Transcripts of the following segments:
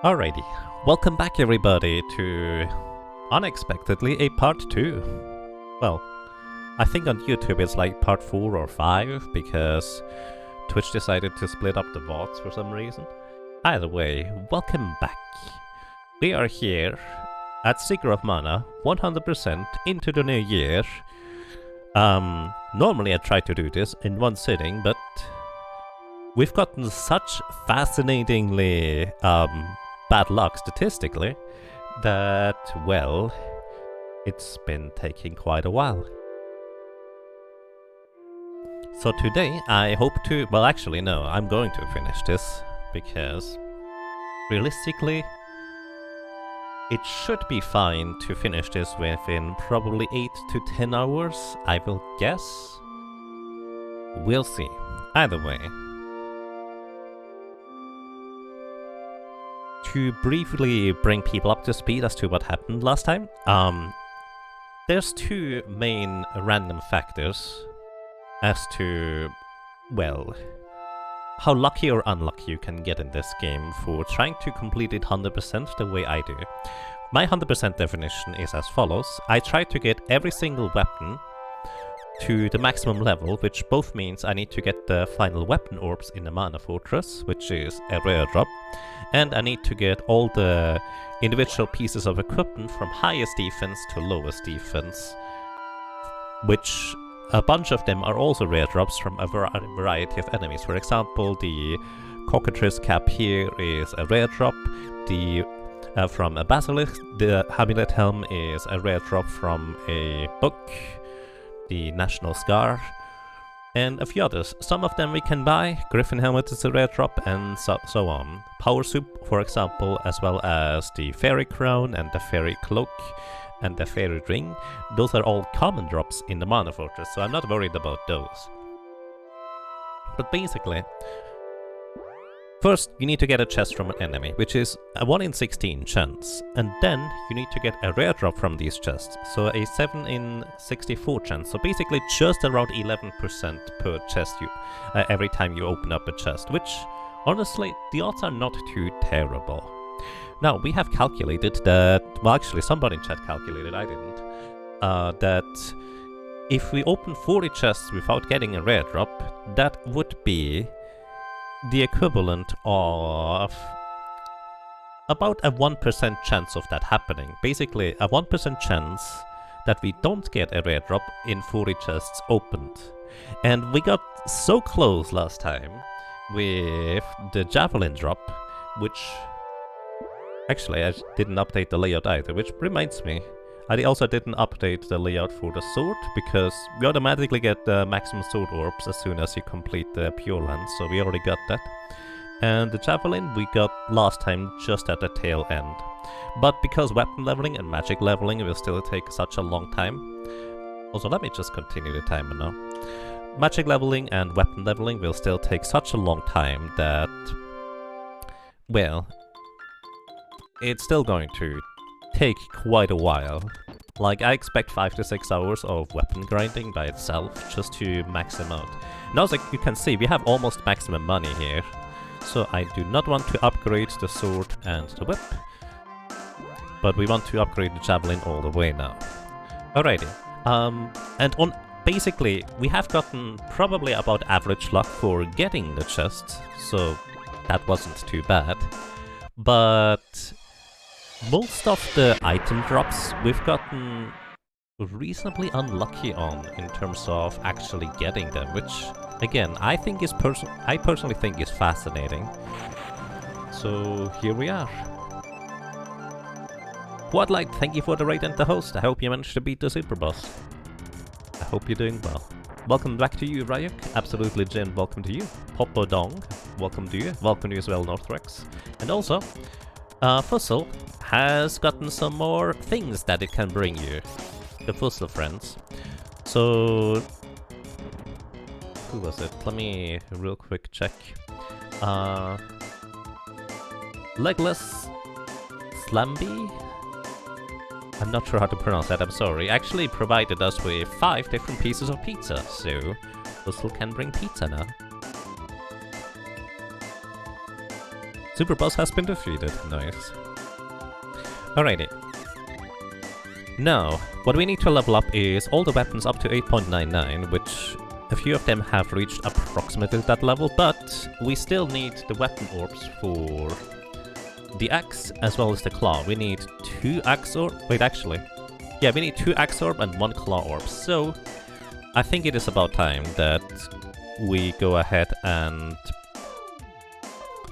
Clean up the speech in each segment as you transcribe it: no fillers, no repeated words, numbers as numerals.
Alrighty, welcome back everybody to unexpectedly a part 2. Well, I think on YouTube it's like part 4 or 5 because Twitch decided to split up the VODs for some reason. Either way, welcome back. We are here at Seeker of Mana, 100% into the new year. Normally I try to do this in one sitting, but we've gotten such fascinatingly bad luck statistically that, well, it's been taking quite a while. So today I hope to, well actually no, I'm going to finish this because realistically it should be fine to finish this within probably 8 to 10 hours, I will guess. We'll see. Either way. To briefly bring people up to speed as to what happened last time, there's two main random factors as to, well, how lucky or unlucky you can get in this game for trying to complete it 100% the way I do. My 100% definition is as follows. I try to get every single weapon to the maximum level, which both means I need to get the final weapon orbs in the Mana Fortress, which is a rare drop, and I need to get all the individual pieces of equipment from highest defense to lowest defense, which a bunch of them are also rare drops from a variety of enemies. For example, the cockatrice cap here is a rare drop, the from a basilisk, the Hamlet helm is a rare drop from a book, the National Scar, and a few others. Some of them we can buy. Griffin Helmet is a rare drop, and so on. Power Soup, for example, as well as the Fairy Crown and the Fairy Cloak and the Fairy Ring. Those are all common drops in the Mana Fortress, so I'm not worried about those. But basically, first you need to get a chest from an enemy, which is a 1 in 16 chance, and then you need to get a rare drop from these chests, so a 7 in 64 chance, so basically just around 11% per chest every time you open up a chest, which honestly the odds are not too terrible. Now we have calculated that, well actually somebody in chat calculated, I didn't, that if we open 40 chests without getting a rare drop, that would be the equivalent of about a 1% chance of that happening. Basically, a 1% chance that we don't get a rare drop in 40 chests opened. And we got so close last time with the javelin drop, which actually I didn't update the layout either, which reminds me, I also didn't update the layout for the sword, because we automatically get the maximum sword orbs as soon as you complete the Pure Land, so we already got that. And the Javelin we got last time just at the tail end. But because weapon leveling and magic leveling will still take such a long time... Also, let me just continue the timer now. Magic leveling and weapon leveling will still take such a long time that... well... it's still going to take quite a while. Like, I expect 5 to 6 hours of weapon grinding by itself just to max them out. And also, you can see, we have almost maximum money here. So I do not want to upgrade the sword and the whip. But we want to upgrade the javelin all the way now. Alrighty. And on basically, we have gotten probably about average luck for getting the chest. So that wasn't too bad. But... most of the item drops we've gotten reasonably unlucky on in terms of actually getting them, which again I think is I personally think is fascinating. So here we are. Quadlight, thank you for the raid and the host. I hope you managed to beat the super boss. I hope you're doing well. Welcome back to you, Ryuk. Absolutely, Jin, welcome to you. Popodong, welcome to you. Welcome to you as well, Northrex. And also, Fussel has gotten some more things that it can bring you, the Fussel friends. So, who was it? Let me real quick check. Legless Slamby? I'm not sure how to pronounce that, I'm sorry. Actually provided us with 5 different pieces of pizza, so Fussel can bring pizza now. Super boss has been defeated. Nice. Alrighty. Now, what we need to level up is all the weapons up to 8.99, which a few of them have reached approximately that level, but we still need the weapon orbs for the axe as well as the claw. We need 2 axe orb. Wait, actually. Yeah, we need 2 axe orb and 1 claw orb. So, I think it is about time that we go ahead and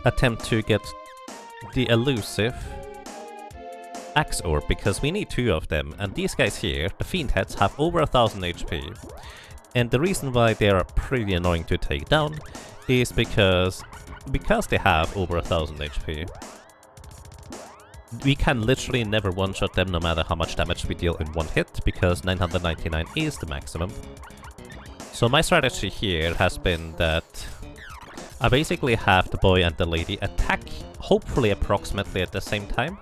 attempt to get the elusive axe orb, because we need 2 of them, and these guys here, the fiend heads, have over 1000 HP. And the reason why they are pretty annoying to take down is because they have over 1000 HP. We can literally never one-shot them no matter how much damage we deal in one hit, because 999 is the maximum. So my strategy here has been that I basically have the boy and the lady attack, hopefully approximately at the same time.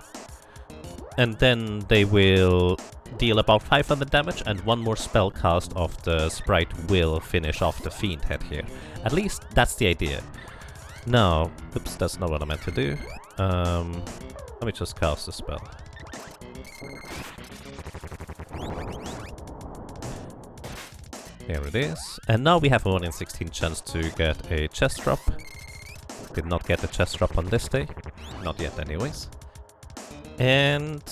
And then they will deal about 500 damage, and 1 more spell cast of the sprite will finish off the fiend head here. At least that's the idea. Now, oops, that's not what I meant to do. Let me just cast a spell. There it is. And now we have a 1 in 16 chance to get a chest drop. Did not get a chest drop on this day. Not yet anyways. And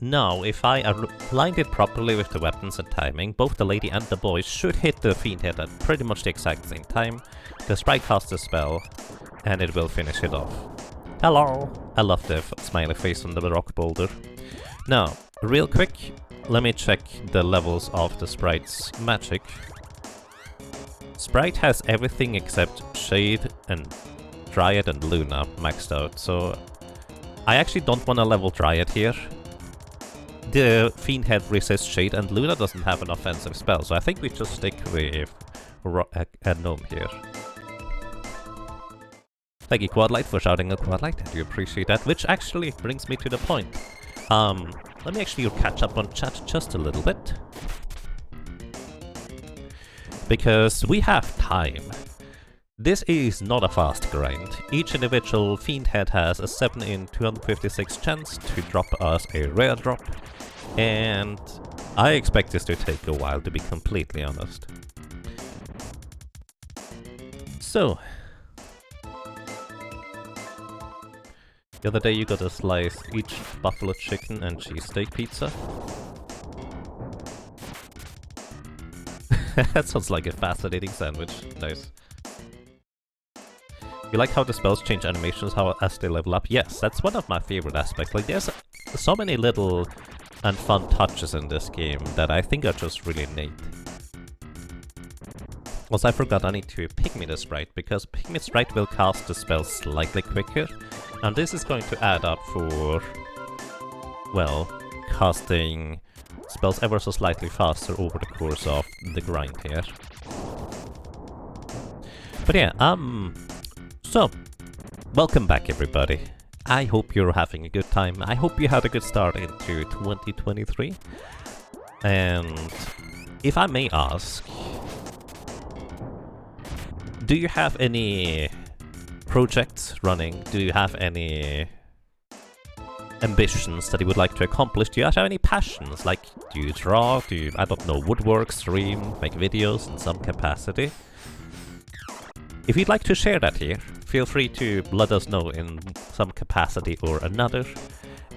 now, if I aligned it properly with the weapons and timing, both the lady and the boy should hit the fiend head at pretty much the exact same time. The sprite casts a spell, and it will finish it off. Hello! I love the smiley face on the rock boulder. Now, real quick, let me check the levels of the sprite's magic. Sprite has everything except Shade and Dryad and Luna maxed out, so I actually don't want to level Dryad here. The fiend head resists Shade, and Luna doesn't have an offensive spell, so I think we just stick with a gnome here. Thank you, Quadlight, for shouting a Quadlight. I do appreciate that, which actually brings me to the point. Let me actually catch up on chat just a little bit. Because we have time. This is not a fast grind. Each individual fiend head has a 7 in 256 chance to drop us a rare drop, and I expect this to take a while, to be completely honest. So, the other day you got to slice each buffalo chicken and cheesesteak pizza. That sounds like a fascinating sandwich. Nice. You like how the spells change animations as they level up? Yes, that's one of my favorite aspects. Like, there's so many little and fun touches in this game that I think are just really neat. Also, I forgot I need to pygmy the sprite, because pygmy sprite will cast the spell slightly quicker, and this is going to add up for, well, casting spells ever so slightly faster over the course of the grind here. But yeah, so, welcome back everybody. I hope you're having a good time. I hope you had a good start into 2023. And if I may ask, do you have any projects running? Do you have any ambitions that you would like to accomplish? Do you have any passions? Like, do you draw? Do you, I don't know, woodwork, stream, make videos in some capacity? If you'd like to share that here, feel free to let us know in some capacity or another,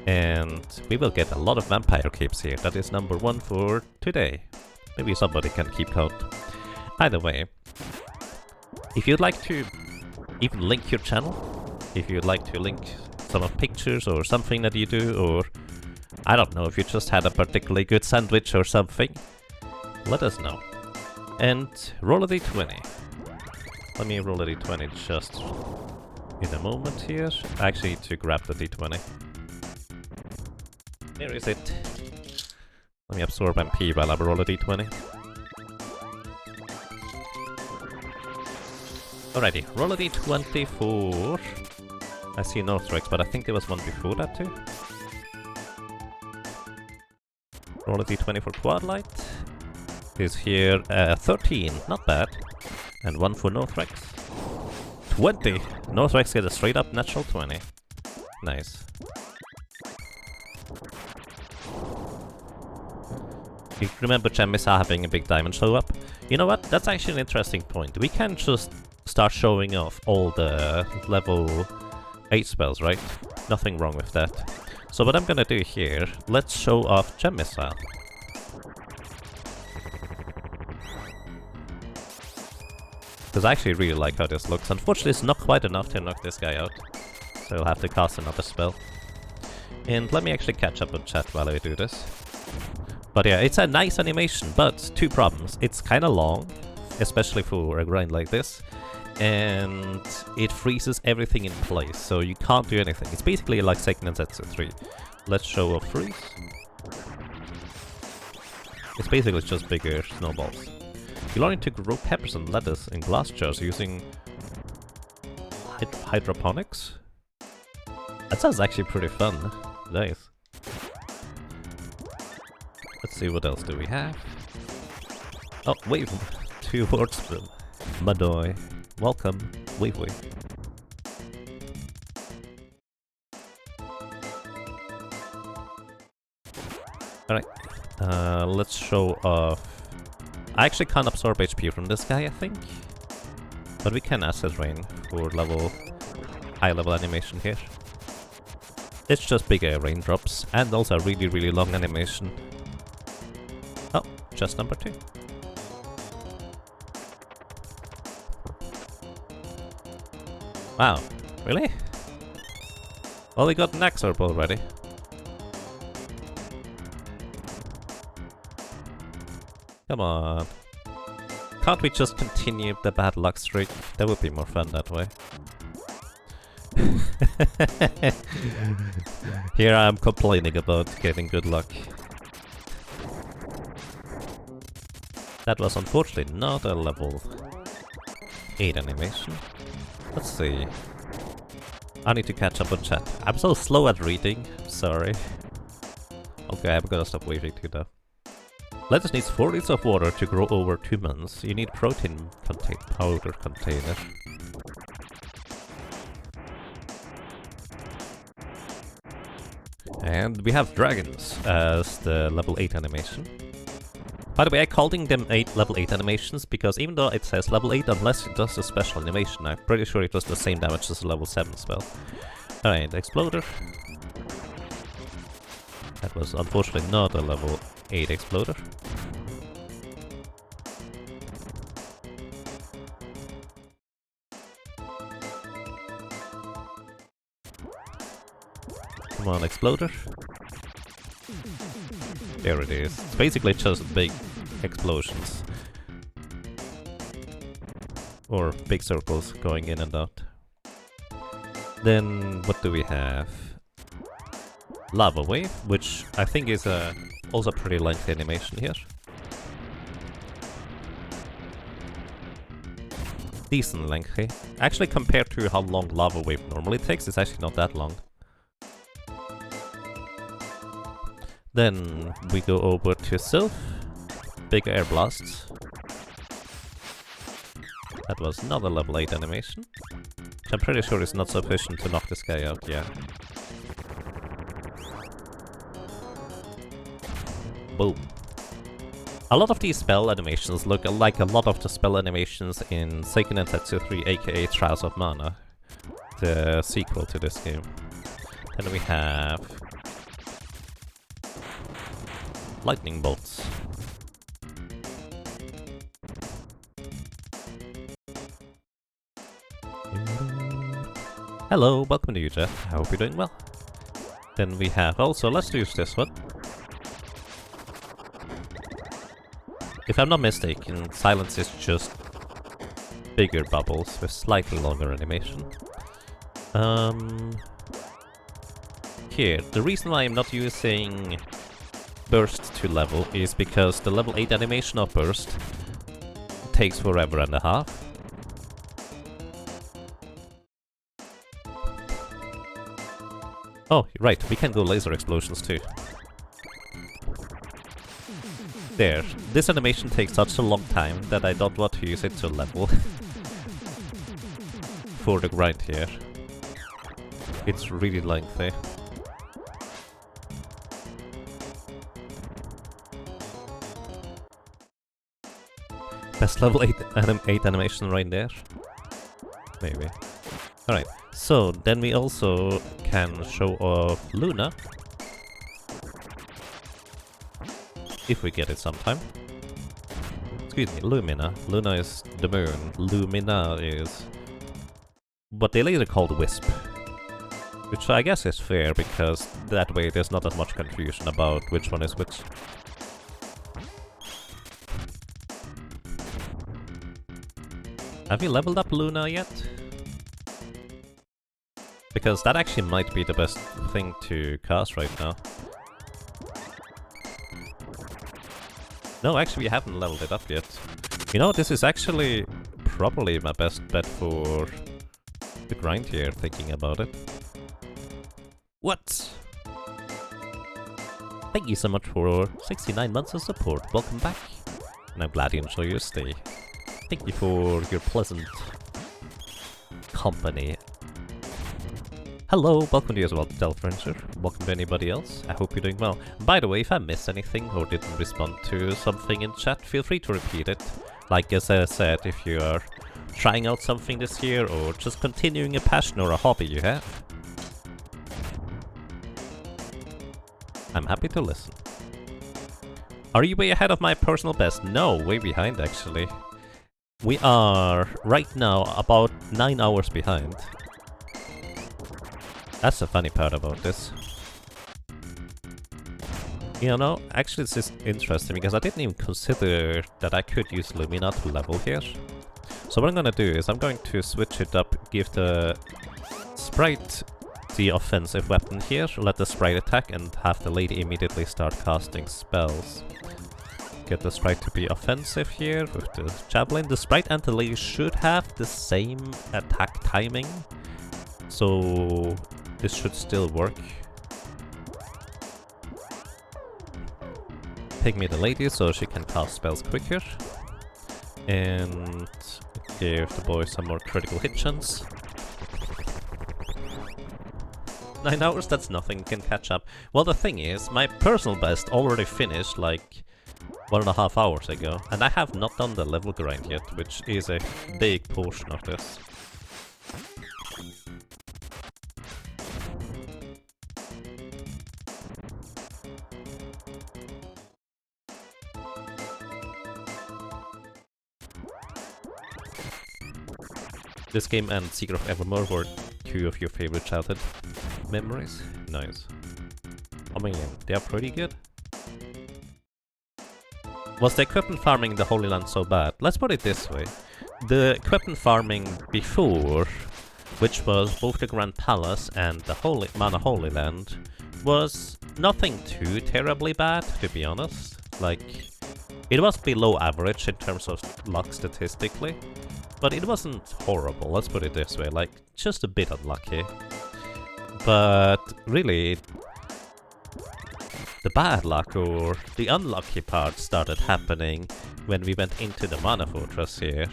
and we will get a lot of vampire capes here. That is number 1 for today. Maybe somebody can keep count. Either way, if you'd like to even link your channel, if you'd like to link some of pictures or something that you do, or I don't know, if you just had a particularly good sandwich or something, let us know. And roll a d20. Let me roll a d20 just in a moment here. I actually need to grab the d20. There is it. Let me absorb MP while I roll a d20. Alrighty, roll a d20 for... I see Northrex, but I think there was one before that too. Roll a d20 for Quadlight. Is here 13, not bad. And 1 for Northrex. 20! Northrex gets a straight up natural 20. Nice. You remember Chemisa having a big diamond show up? You know what? That's actually an interesting point. We can just start showing off all the level 8 spells, right? Nothing wrong with that. So what I'm gonna do here, let's show off Gem Missile. Because I actually really like how this looks. Unfortunately, it's not quite enough to knock this guy out. So I'll have to cast another spell. And let me actually catch up on chat while I do this. But yeah, it's a nice animation, but two problems. It's kinda long, especially for a grind like this. And it freezes everything in place, so you can't do anything. It's basically like Seiken Densetsu 3. Let's show off freeze. It's basically just bigger snowballs. You learn to grow peppers and lettuce in glass jars using hydroponics? That sounds actually pretty fun. Nice. Let's see, what else do we have? Oh, wait, 2 words from Madoy. Welcome, wave wave. Alright, let's show off. I actually can't absorb HP from this guy, I think. But we can Acid Rain for high level animation here. It's just bigger raindrops, and also a really, really long animation. Oh, just number 2. Wow, really? Well, we got an Exorb already. Come on. Can't we just continue the bad luck streak? That would be more fun that way. Here I am complaining about getting good luck. That was unfortunately not a level 8 animation. Let's see. I need to catch up on chat. I'm so slow at reading. Sorry. Okay, I'm gonna stop waiting too though. Lettuce needs 4 liters of water to grow over 2 months. You need protein powder container. And we have dragons as the level 8 animation. By the way, I'm calling them level 8 animations because even though it says level 8, unless it does a special animation, I'm pretty sure it does the same damage as a level 7 spell. Alright, Exploder. That was unfortunately not a level 8 Exploder. Come on, Exploder. There it is. It's basically just big explosions. Or big circles going in and out. Then what do we have? Lava Wave, which I think is also pretty lengthy animation here. Decent lengthy. Actually, compared to how long Lava Wave normally takes, it's actually not that long. Then we go over to Sylph. Big air blasts. That was not a level 8 animation. Which I'm pretty sure is not sufficient to knock this guy out, yeah. Boom. A lot of these spell animations look like a lot of the spell animations in Seiken Densetsu 3, aka Trials of Mana, the sequel to this game. Then we have lightning bolts. Hello, welcome to you, Jeff. I hope you're doing well. Then we have also, let's use this one. If I'm not mistaken, Silence is just bigger bubbles with slightly longer animation. Here, the reason why I'm not using Burst to level is because the level 8 animation of Burst takes forever and a half. Oh, right, we can go laser explosions too. There, this animation takes such a long time that I don't want to use it to level for the grind here. It's really lengthy. Best level 8 animation right there. Maybe. Alright, so then we also can show off Luna. If we get it sometime. Excuse me, Lumina. Luna is the moon. Lumina is what they later called Wisp. Which I guess is fair, because that way there's not that much confusion about which one is which. Have we leveled up Luna yet? Because that actually might be the best thing to cast right now. No, actually we haven't leveled it up yet. You know, this is actually probably my best bet for the grind here, thinking about it. What? Thank you so much for 69 months of support. Welcome back. And I'm glad you enjoy your stay. Thank you for your pleasant company. Hello, welcome to you as well, Delfranger. Welcome to anybody else. I hope you're doing well. By the way, if I missed anything or didn't respond to something in chat, feel free to repeat it. Like as I said, if you are trying out something this year or just continuing a passion or a hobby you have, I'm happy to listen. Are you way ahead of my personal best? No, way behind actually. We are right now about 9 hours behind. That's the funny part about this. You know, actually this is interesting because I didn't even consider that I could use Lumina to level here. So what I'm gonna do is I'm going to switch it up, give the sprite the offensive weapon here, let the sprite attack and have the lady immediately start casting spells. Get the sprite to be offensive here with the javelin. The sprite and the lady should have the same attack timing, so this should still work. Pick me the lady so she can cast spells quicker. And give the boy some more critical hit chance. 9 hours, that's nothing, can catch up. Well, the thing is, my personal best already finished like 1.5 hours ago, and I have not done the level grind yet, which is a big portion of this. This game and Secret of Evermore were two of your favorite childhood memories? Nice. I mean, they are pretty good. Was the equipment farming in the Holy Land so bad? Let's put it this way. The equipment farming before, which was both the Grand Palace and the Mana Holy Land, was nothing too terribly bad, to be honest. Like, it was below average in terms of luck statistically, but it wasn't horrible, let's put it this way, like, just a bit unlucky. But really, the bad luck or the unlucky part started happening when we went into the Mana Fortress here,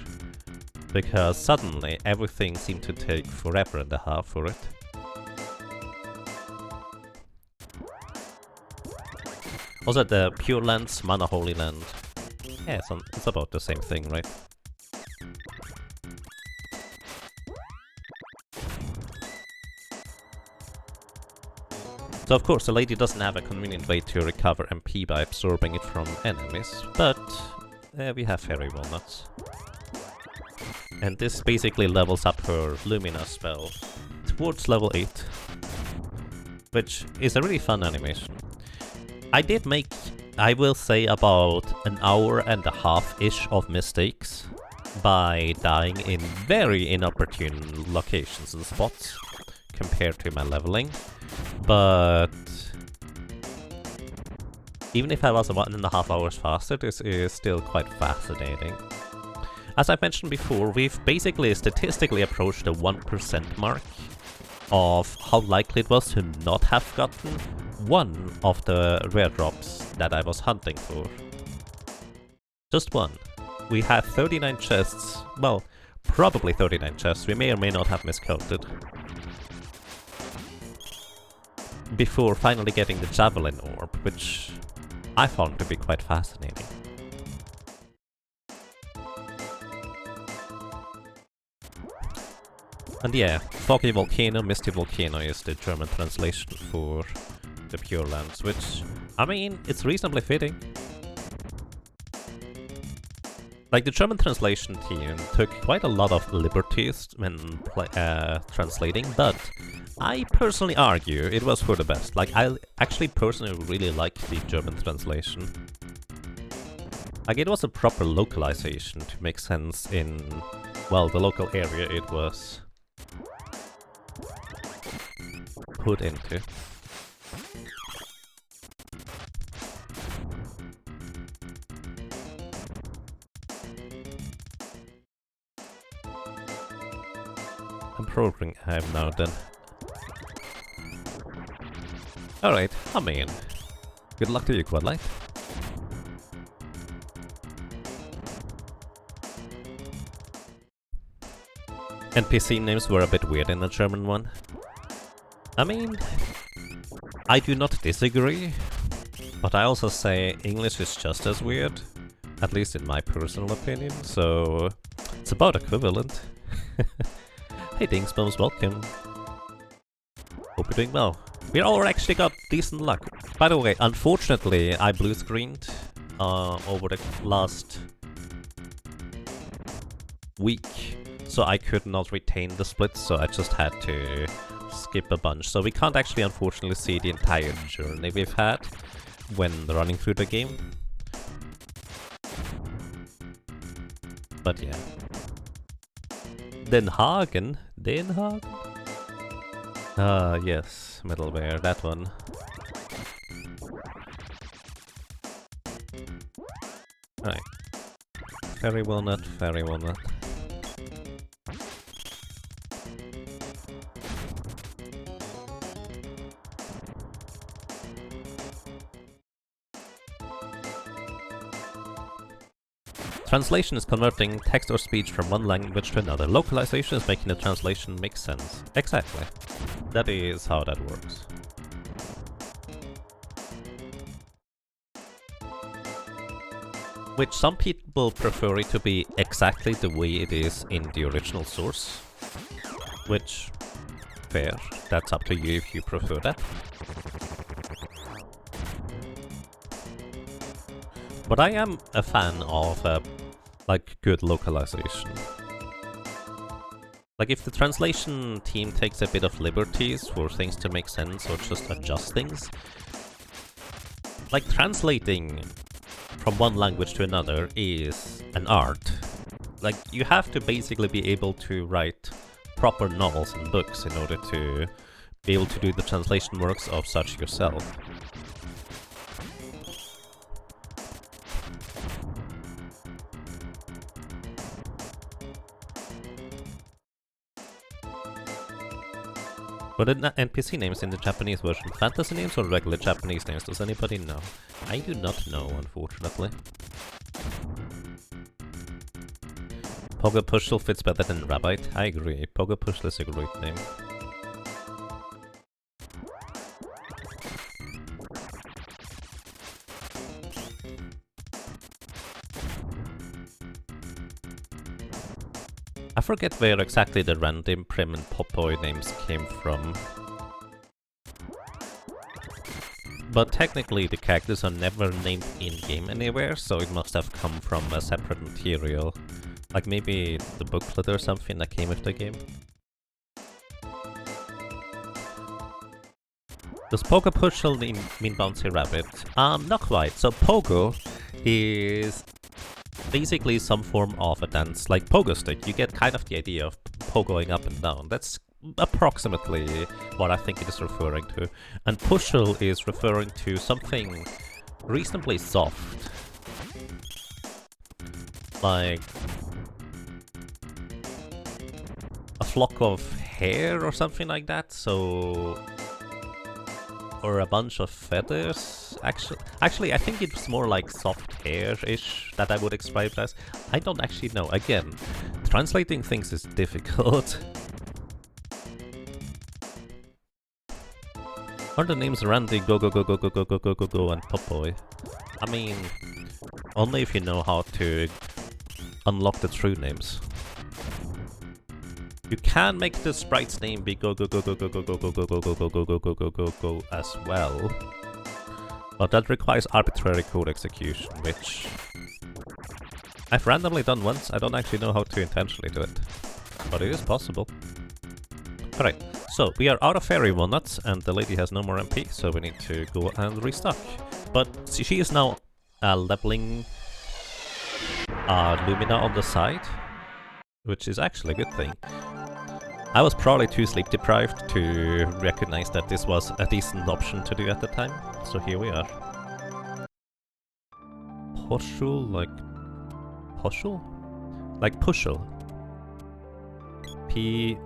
because suddenly everything seemed to take forever and a half for it. Also the Pure Lands, Mana Holy Land. Yeah, it's about the same thing, right? So of course the lady doesn't have a convenient way to recover MP by absorbing it from enemies, but we have Fairy Walnuts. And this basically levels up her Lumina spell towards level 8, which is a really fun animation. I did make, I will say, about 1.5 hours-ish of mistakes by dying in very inopportune locations and spots compared to my leveling. But even if I was 1.5 hours faster, this is still quite fascinating. As I mentioned before, we've basically statistically approached the 1% mark of how likely it was to not have gotten one of the rare drops that I was hunting for. Just one. We had 39 chests, well, probably 39 chests, we may or may not have miscounted. before finally getting the Javelin Orb, which I found to be quite fascinating. And yeah, Foggy Volcano, Misty Volcano is the German translation for the Pure Lands, which, I mean, it's reasonably fitting. Like, the German translation team took quite a lot of liberties when translating, but I personally argue it was for the best. Like, I actually personally really like the German translation. Like, it was a proper localization to make sense in, well, the local area it was put into. I'm programming I have now then. Alright, I mean, good luck to you, Quadlight. NPC names were a bit weird in the German one. I mean, I do not disagree, but I also say English is just as weird, at least in my personal opinion, so it's about equivalent. Hey Dingsbums, welcome. Hope you're doing well. We all actually got decent luck. By the way, unfortunately, I blue screened over the last week, so I could not retain the splits, so I just had to skip a bunch. So we can't actually, unfortunately, see the entire journey we've had when running through the game. But yeah. Den Hagen? Ah, yes, middleware, that one. Right. Fairy walnut, fairy walnut. Translation is converting text or speech from one language to another. Localization is making the translation make sense. Exactly. That is how that works. Which some people prefer it to be exactly the way it is in the original source. Which, fair. That's up to you if you prefer that. But I am a fan of like good localization. Like if the translation team takes a bit of liberties for things to make sense or just adjust things. Like translating from one language to another is an art. Like you have to basically be able to write proper novels and books in order to be able to do the translation works of such yourself. What are the NPC names in the Japanese version? Fantasy names or regular Japanese names? Does anybody know? I do not know, unfortunately. Pogopushel fits better than Rabbite. I agree. Pogopushel is a great name. I forget where exactly the random Prim and Popboy names came from. But technically the characters are never named in-game anywhere, so it must have come from a separate material. Like maybe the booklet or something that came with the game. Does Pogopushel mean Bouncy Rabbit? Not quite. So Pogo is basically some form of a dance, like pogo stick. You get kind of the idea of pogoing up and down. That's approximately what I think it is referring to. And pushel is referring to something reasonably soft. Like a flock of hair or something like that, so... Or a bunch of feathers. Actually, I think it's more like soft hair-ish that I would describe it as. I don't actually know. Again, translating things is difficult. Are the names Randy, Go Go Go Go Go Go Go Go Go Go, and Pop Boy? I mean, only if you know how to unlock the true names. You can make the sprite's name be Go Go Go Go Go Go Go Go Go Go Go Go Go Go Go Go Go Go as well. But that requires arbitrary code execution, which I've randomly done once. I don't actually know how to intentionally do it, but it is possible. Alright, so we are out of fairy walnuts and the lady has no more MP, so we need to go and restock. But she is now leveling Lumina on the side, which is actually a good thing. I was probably too sleep deprived to recognize that this was a decent option to do at the time, so here we are. Poshul, like... Poshul? Like pushul. P...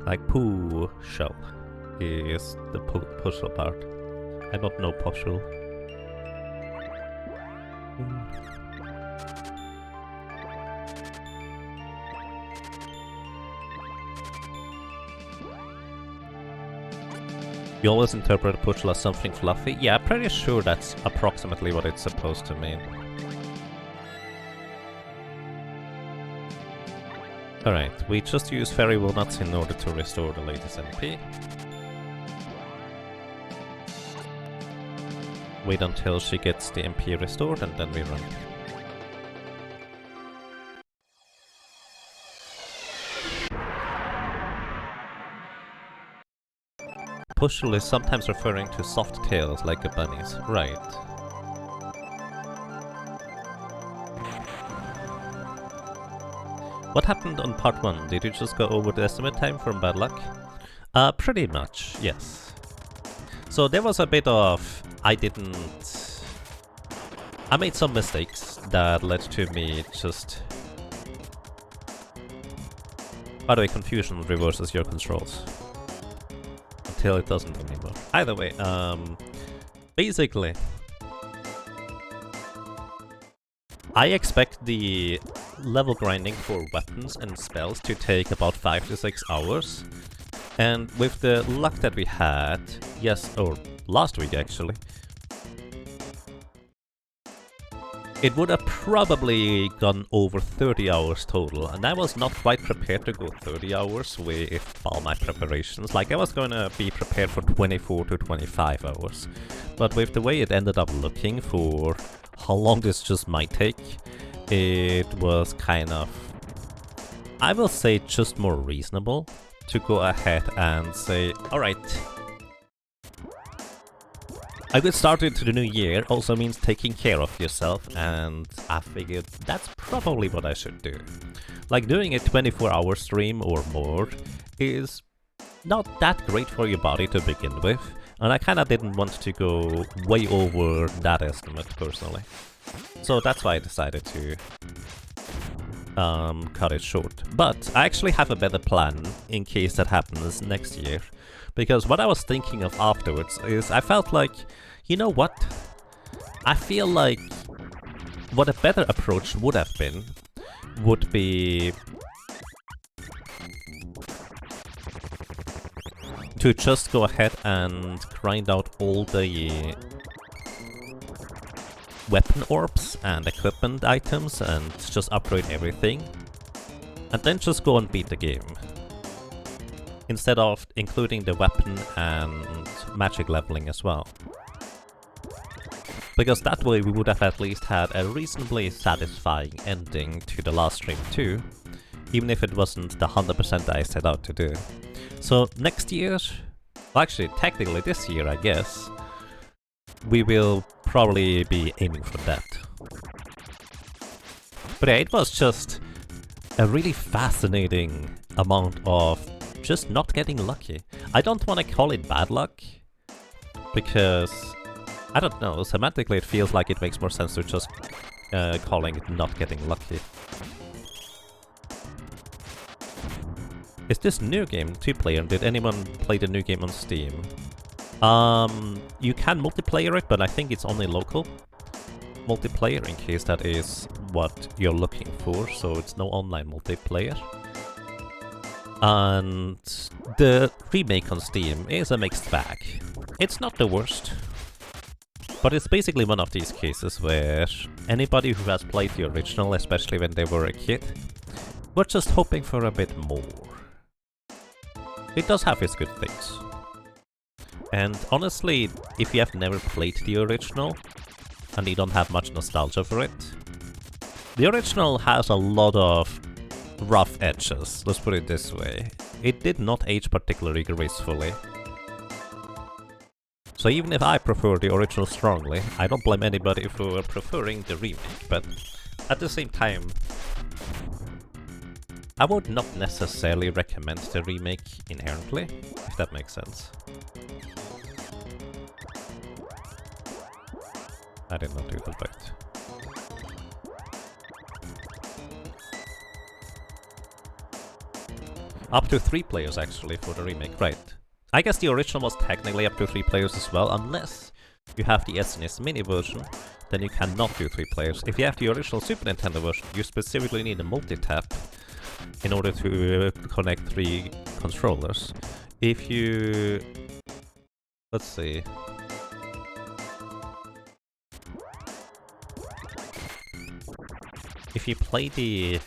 like poo shell is the pushul part. I don't know poshul. You always interpret pushul as something fluffy? Yeah, pretty sure that's approximately what it's supposed to mean. Alright, we just use fairy walnuts in order to restore the latest MP. Wait until she gets the MP restored and then we run. Pushul is sometimes referring to soft tails like a bunny's. Right. What happened on part 1? Did you just go over the estimate time from bad luck? Pretty much, yes. So there was a bit of... I made some mistakes that led to me just... By the way, confusion reverses your controls. Until it doesn't anymore. Either way, basically... I expect the level grinding for weapons and spells to take about 5 to 6 hours. And with the luck that we had, yes, or last week actually, it would have probably gone over 30 hours total, and I was not quite prepared to go 30 hours with all my preparations. Like, I was gonna be prepared for 24 to 25 hours. But with the way it ended up looking for how long this just might take, it was kind of, I will say, just more reasonable to go ahead and say, alright, a good start into the new year also means taking care of yourself, and I figured that's probably what I should do. Like, doing a 24-hour stream or more is not that great for your body to begin with, and I kinda didn't want to go way over that estimate personally. So that's why I decided to cut it short. But I actually have a better plan in case that happens next year. Because what I was thinking of afterwards is I felt like, you know what? I feel like what a better approach would have been would be to just go ahead and grind out all the weapon orbs and equipment items and just upgrade everything, and then just go and beat the game, instead of including the weapon and magic leveling as well. Because that way we would have at least had a reasonably satisfying ending to the last stream too, even if it wasn't the 100% I set out to do. So next year, well actually technically this year I guess, we will probably be aiming for that. But yeah, it was just a really fascinating amount of just not getting lucky. I don't want to call it bad luck, because, I don't know, semantically it feels like it makes more sense to just calling it not getting lucky. Is this new game 2-player? Did anyone play the new game on Steam? You can multiplayer it, but I think it's only local multiplayer, in case that is what you're looking for, so it's no online multiplayer. And the remake on Steam is a mixed bag. It's not the worst, but it's basically one of these cases where anybody who has played the original, especially when they were a kid, were just hoping for a bit more. It does have its good things. And honestly, if you have never played the original, and you don't have much nostalgia for it, the original has a lot of rough edges, let's put it this way. It did not age particularly gracefully. So even if I prefer the original strongly, I don't blame anybody for preferring the remake, but at the same time, I would not necessarily recommend the remake inherently, if that makes sense. I did not do that right. Up to 3 players actually for the remake, right. I guess the original was technically up to 3 players as well, unless you have the SNES Mini version, then you cannot do 3 players. If you have the original Super Nintendo version, you specifically need a multi-tap in order to connect 3 controllers. If you... let's see... if you play the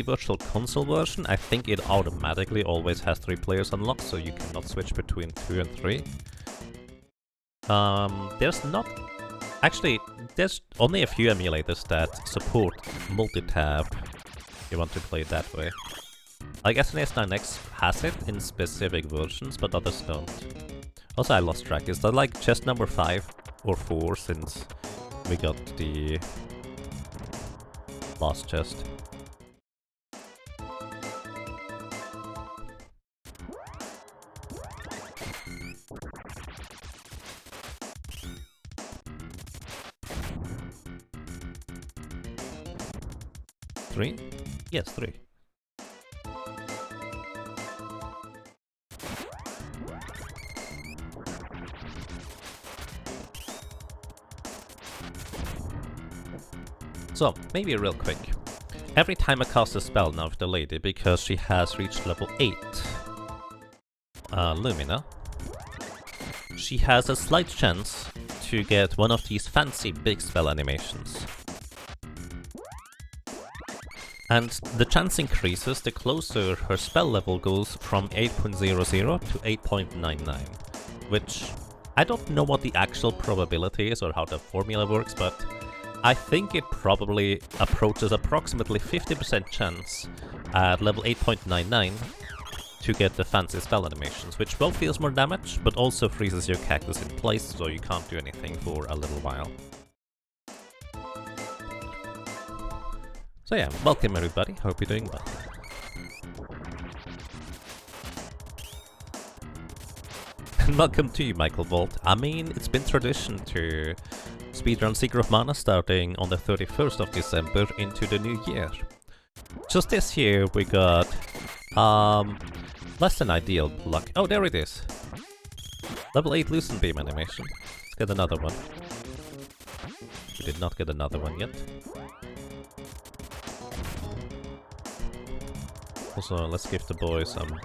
Virtual Console version, I think it automatically always has 3 players unlocked, so you cannot switch between 2 and 3. There's not... actually, there's only a few emulators that support multi-tap if you want to play it that way. Like SNES 9X has it in specific versions, but others don't. Also, I lost track. Is that like chest number 5 or 4 since we got the last chest? Three? Yes, 3. So, maybe real quick. Every time I cast a spell now with the lady, because she has reached level 8 Lumina, she has a slight chance to get one of these fancy big spell animations. And the chance increases the closer her spell level goes from 8.00 to 8.99, which I don't know what the actual probability is or how the formula works, but I think it probably approaches approximately 50% chance at level 8.99 to get the fancy spell animations, which both deals more damage, but also freezes your cactus in place, so you can't do anything for a little while. So yeah, welcome everybody, hope you're doing well. And welcome to you, Michael Volt. I mean, it's been tradition to speedrun Secret of Mana starting on the 31st of December into the new year. Just this year we got less than ideal luck. Oh, there it is. Level 8 Lucent Beam animation. Let's get another one. We did not get another one yet. Also, let's give the boy some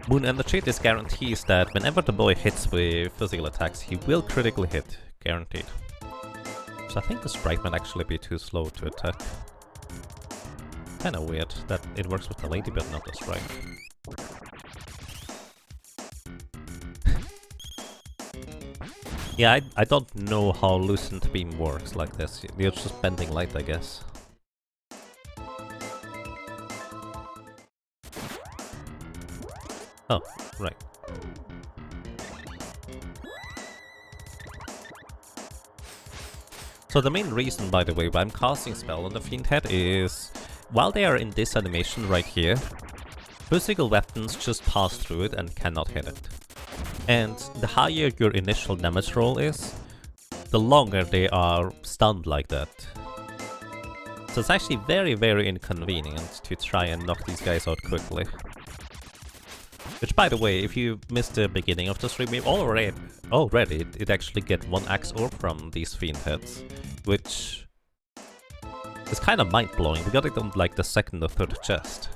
Moon Energy. This guarantees that whenever the boy hits with physical attacks, he will critically hit. Guaranteed. So I think the sprite might actually be too slow to attack. Kinda weird that it works with the lady but not the sprite. Yeah, I don't know how Lucent Beam works like this. You're just bending light, I guess. Oh, right. So the main reason, by the way, why I'm casting spell on the Fiend Head is, while they are in this animation right here, physical weapons just pass through it and cannot hit it. And the higher your initial damage roll is, the longer they are stunned like that. So it's actually very, very inconvenient to try and knock these guys out quickly. Which, by the way, if you missed the beginning of the stream, we already it actually get 1 axe orb from these Fiend Heads, which is kind of mind-blowing. We got it on like the 2nd or 3rd chest.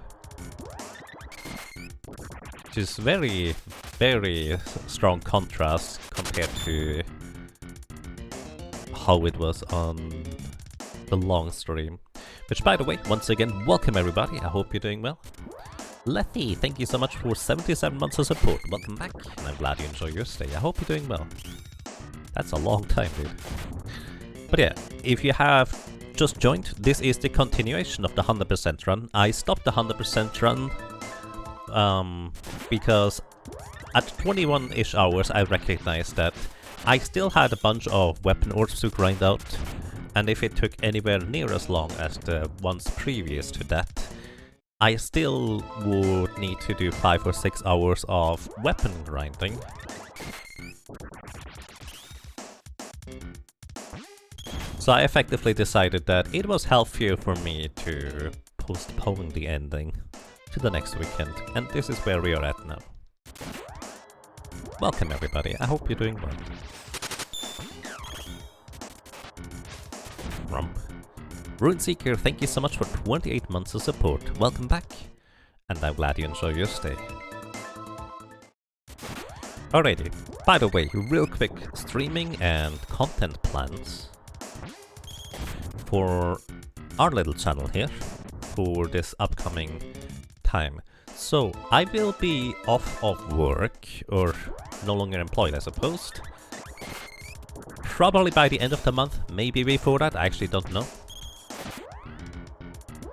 Which is very, very strong contrast compared to how it was on the long stream. Which, by the way, once again, welcome everybody, I hope you're doing well. Letty, thank you so much for 77 months of support, welcome back, and I'm glad you enjoy your stay, I hope you're doing well. That's a long time, dude. But yeah, if you have just joined, this is the continuation of the 100% run. I stopped the 100% run because at 21-ish hours I recognized that I still had a bunch of weapon orbs to grind out, and if it took anywhere near as long as the ones previous to that, I still would need to do 5 or 6 hours of weapon grinding. So I effectively decided that it was healthier for me to postpone the ending to the next weekend, and this is where we are at now. Welcome everybody, I hope you're doing well. Rump. Runeseeker, thank you so much for 28 months of support, welcome back, and I'm glad you enjoy your stay. Alrighty, by the way, real quick streaming and content plans for our little channel here for this upcoming time. So I will be off of work, or no longer employed I suppose, probably by the end of the month, maybe before that, I actually don't know.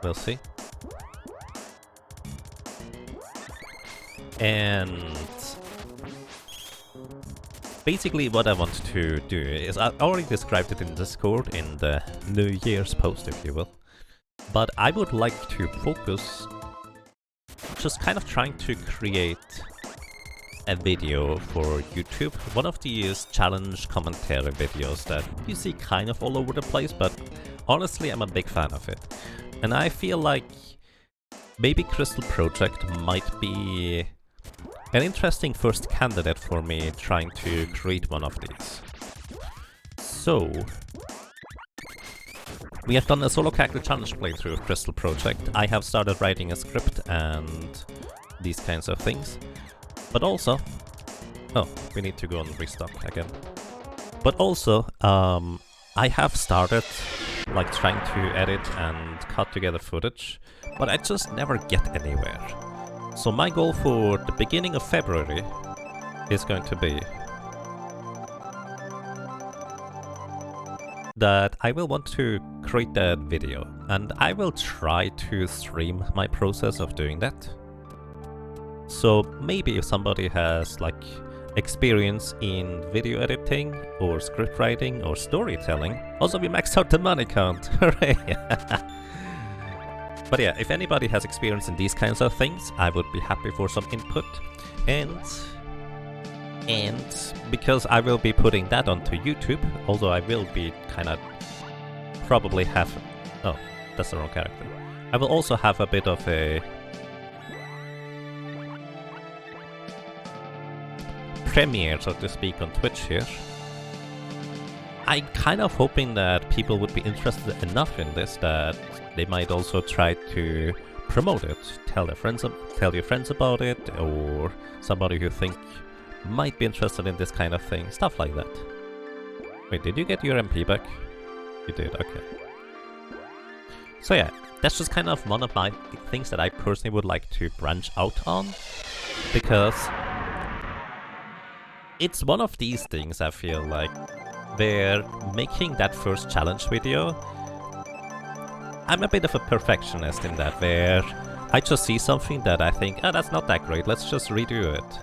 We'll see. And basically what I want to do is, I already described it in Discord in the New Year's post, if you will, but I would like to focus just kind of trying to create a video for YouTube. One of these challenge commentary videos that you see kind of all over the place, but honestly I'm a big fan of it. And I feel like maybe Crystal Project might be an interesting first candidate for me trying to create one of these. So we have done a solo character challenge playthrough of Crystal Project. I have started writing a script and these kinds of things. But also, oh, we need to go and restock again. But also, I have started like trying to edit and cut together footage, but I just never get anywhere. So my goal for the beginning of February is going to be that I will want to create that video, and I will try to stream my process of doing that. So maybe if somebody has like experience in video editing or script writing or storytelling, also we maxed out the money count, hooray! But yeah, if anybody has experience in these kinds of things, I would be happy for some input. And because I will be putting that onto YouTube, although I will be kind of probably have... oh, that's the wrong character. I will also have a bit of a premiere, so to speak, on Twitch here. I'm kind of hoping that people would be interested enough in this that they might also try to promote it, tell your friends about it, or somebody who think might be interested in this kind of thing, stuff like that. Wait, did you get your MP back? You did, okay. So yeah, that's just kind of one of my things that I personally would like to branch out on, because it's one of these things I feel like, where making that first challenge video, I'm a bit of a perfectionist in that, where I just see something that I think, oh, that's not that great, let's just redo it.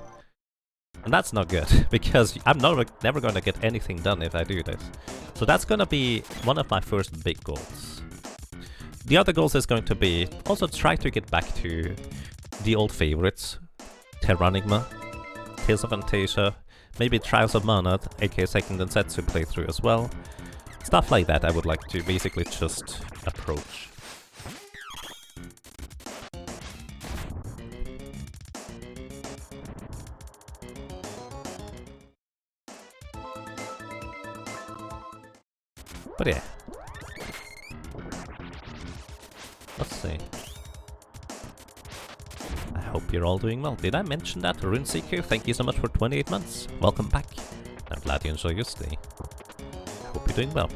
And that's not good, because I'm never gonna get anything done if I do this. So that's gonna be one of my first big goals. The other goals is going to be also try to get back to the old favorites, Terranigma, Tales of Fantasia, maybe Trials of Mana, aka Second Densetsu playthrough as well. Stuff like that I would like to basically just approach. But yeah. Let's see. I hope hope you're all doing well. Did I mention that? Runeseeker, thank you so much for 28 months. Welcome back. I'm glad you enjoy your stay. Hope you're doing well.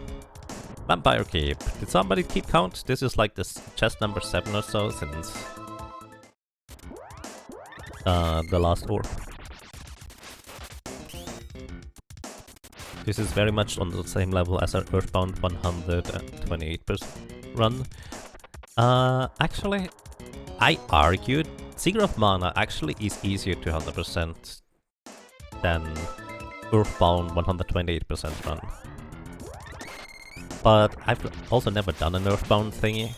Vampire Keep. Did somebody keep count? This is like this chest number 7 or so since the last orb. This is very much on the same level as our Earthbound 128% run. Actually, I argued Seeker of Mana actually is easier to 100% than Earthbound 128% run. But I've also never done an Earthbound thingy.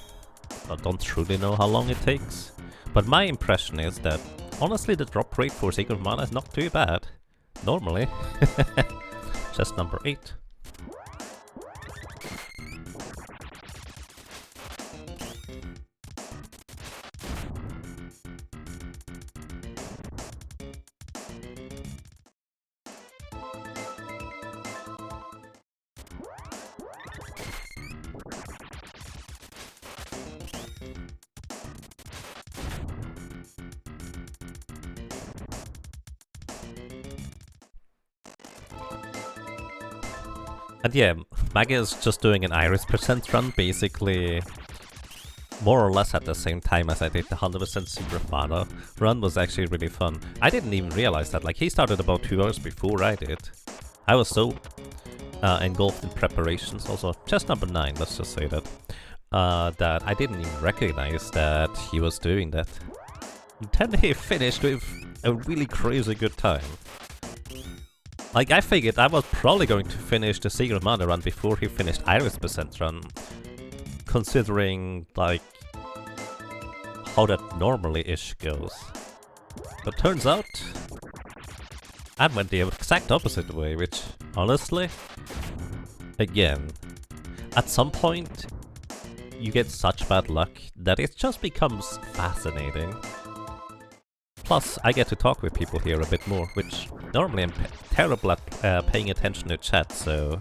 I don't truly know how long it takes. But my impression is that honestly the drop rate for Seeker of Mana is not too bad. Normally. Chest number 8. And yeah, Maga is just doing an Iris percent run, basically more or less at the same time as I did the 100% Secret Mana run. Was actually really fun. I didn't even realize that, like, he started about 2 hours before I did. I was so engulfed in preparations, also chest number 9, let's just say that, that I didn't even recognize that he was doing that. And then he finished with a really crazy good time. Like, I figured I was probably going to finish the Secret Mana run before he finished Iris percent run, considering, like, how that normally-ish goes. But turns out, I went the exact opposite way, which, honestly, again, at some point, you get such bad luck that it just becomes fascinating. Plus, I get to talk with people here a bit more, which normally I'm terrible at paying attention to chat, so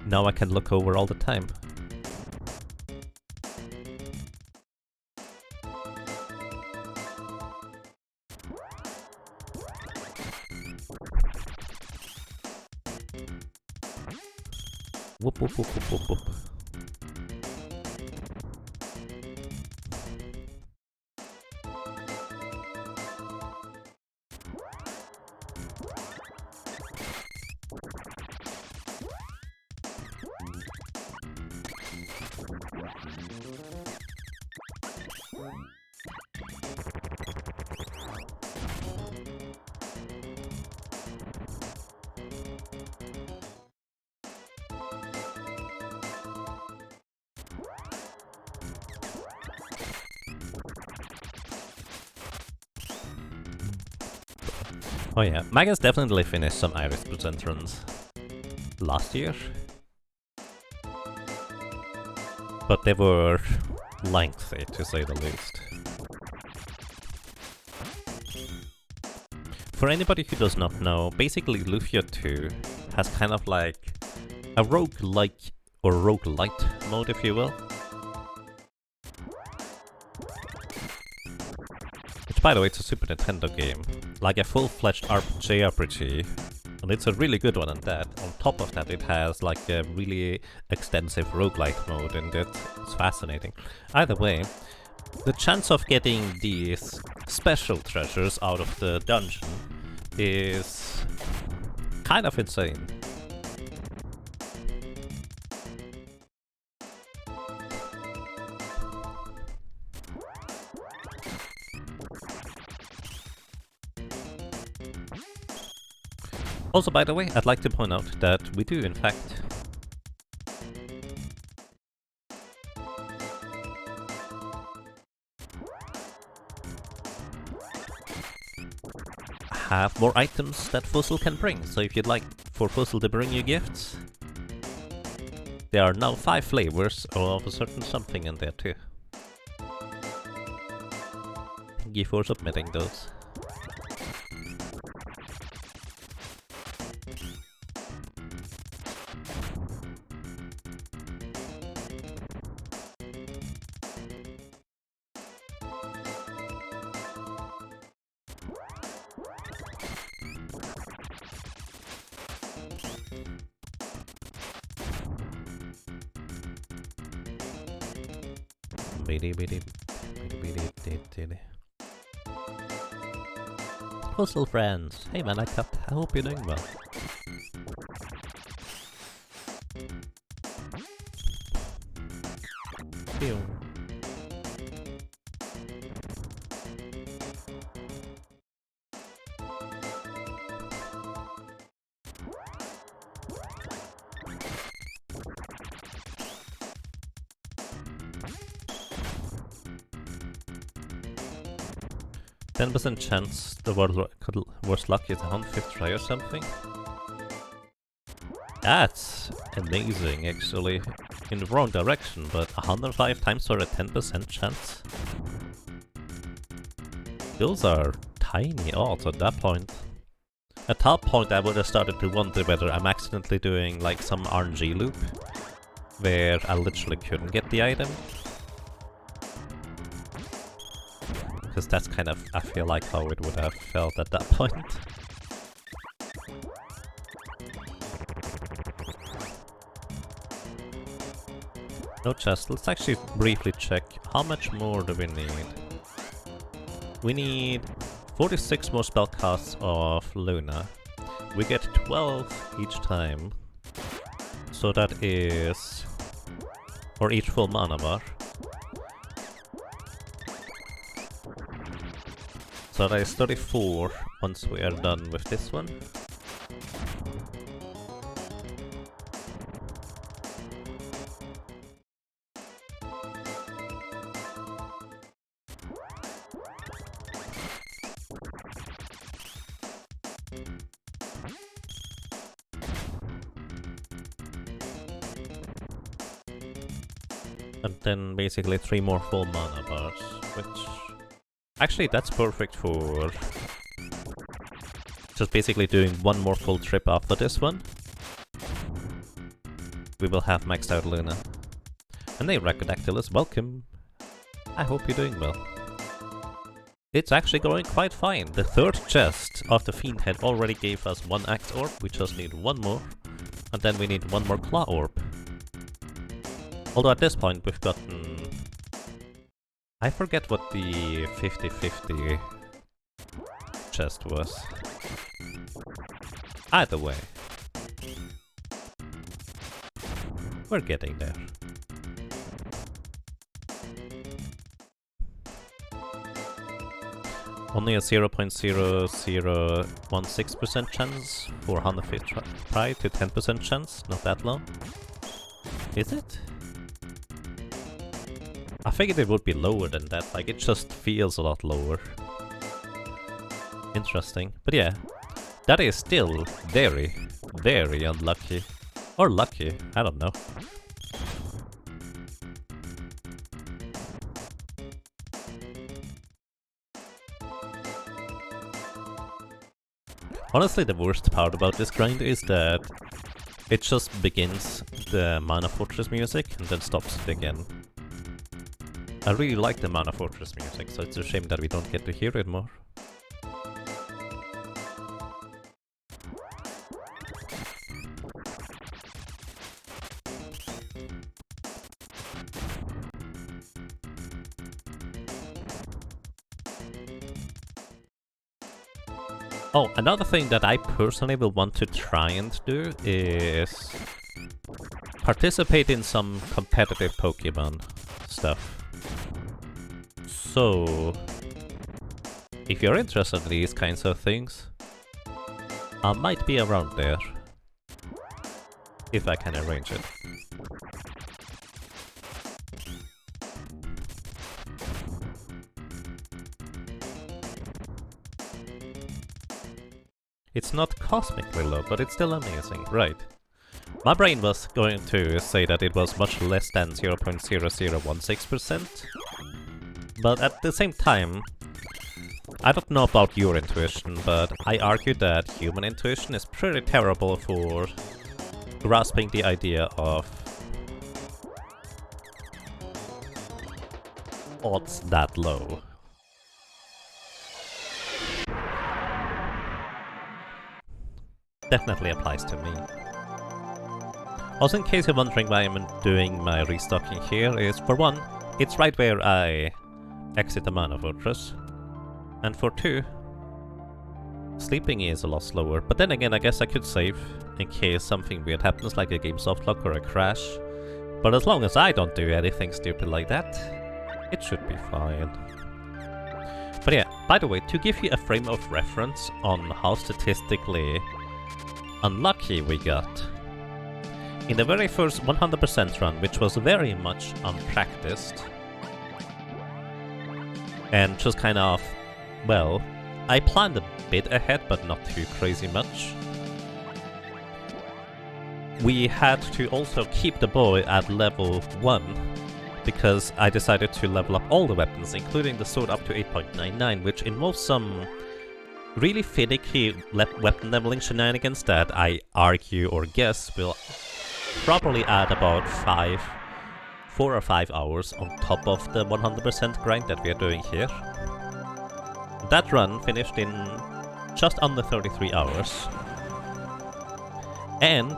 now I can look over all the time. Whoop whoop whoop whoop whoop whoop. Oh yeah, Magus definitely finished some Iris percent runs last year. But they were lengthy, to say the least. For anybody who does not know, basically Lufia 2 has kind of like a roguelike or roguelite mode, if you will. Which, by the way, it's a Super Nintendo game. Like a full-fledged JRPG. And it's a really good one on that. On top of that, it has like a really extensive roguelite mode in it. It's fascinating. Either way, the chance of getting these special treasures out of the dungeon is kind of insane. Also, by the way, I'd like to point out that we do, in fact, have more items that Fuzzle can bring. So if you'd like for Fuzzle to bring you gifts, there are now 5 flavors of a certain something in there too. Thank you for submitting those. Puzzle friends! Hey man, I hope you're doing well. Pew. 10% chance the worst luck is 105th try or something. That's amazing, actually. In the wrong direction, but 105 times for a 10% chance? Those are tiny odds at that point. At that point I would have started to wonder whether I'm accidentally doing like some RNG loop, where I literally couldn't get the item. Because that's kind of, I feel like, how it would have felt at that point. No chest. Let's actually briefly check how much more do we need. We need 46 more spell casts of Luna. We get 12 each time. So that is for each full mana bar. So that is 34 once we are done with this one. And then basically 3 more full mana bars, which... Actually, that's perfect for just basically doing one more full trip after this one. We will have maxed out Luna. And hey, Racodactylus, welcome! I hope you're doing well. It's actually going quite fine. The third chest of the Fiend Head already gave us 1 Axe Orb, we just need 1 more. And then we need 1 more Claw Orb. Although at this point we've gotten... I forget what the 50-50 chest was. Either way. We're getting there. Only a 0.0016% chance for 105th try to 10% chance, not that low. Is it? I figured it would be lower than that, like it just feels a lot lower. Interesting. But yeah, that is still very, very unlucky. Or lucky, I don't know. Honestly, the worst part about this grind is that it just begins the Mana Fortress music and then stops it again. I really like the Mana Fortress music, so it's a shame that we don't get to hear it more. Oh, another thing that I personally will want to try and do is participate in some competitive Pokemon stuff. So, if you're interested in these kinds of things, I might be around there, if I can arrange it. It's not cosmically low, but it's still amazing, right? My brain was going to say that it was much less than 0.0016%. But at the same time, I don't know about your intuition, but I argue that human intuition is pretty terrible for grasping the idea of odds that low. Definitely applies to me. Also, in case you're wondering why I'm doing my restocking here, is for one, it's right where I exit the Mana Fortress. And for 2, sleeping is a lot slower. But then again, I guess I could save in case something weird happens, like a game soft lock or a crash. But as long as I don't do anything stupid like that, it should be fine. But yeah, by the way, to give you a frame of reference on how statistically unlucky we got, in the very first 100% run, which was very much unpracticed, and just kind of, well, I planned a bit ahead, but not too crazy much. We had to also keep the boy at level 1, because I decided to level up all the weapons, including the sword up to 8.99, which involves some really finicky weapon leveling shenanigans that I argue or guess will probably add about 4 or 5 hours on top of the 100% grind that we are doing here. That run finished in just under 33 hours. And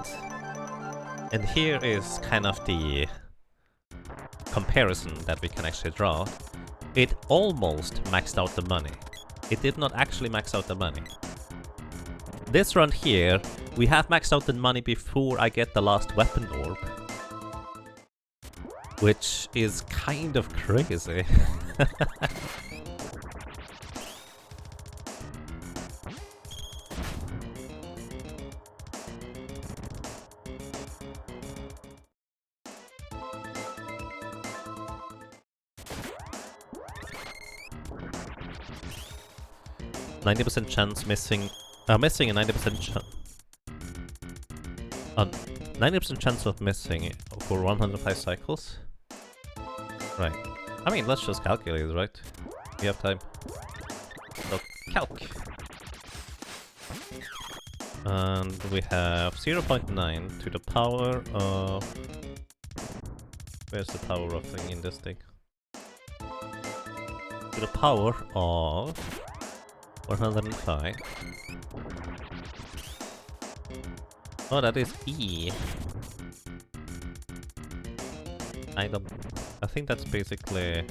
here is kind of the comparison that we can actually draw. It almost maxed out the money. It did not actually max out the money. This run here, we have maxed out the money before I get the last weapon orb. Which is kind of crazy. 90% chance missing a 90% chance. 90% chance of missing for 105 cycles? Right. I mean, let's just calculate it, right? We have time. So, calc! And we have 0.9 to the power of... Where's the power of thing in this thing? To the power of... 105. Oh, that is E. I think that's basically...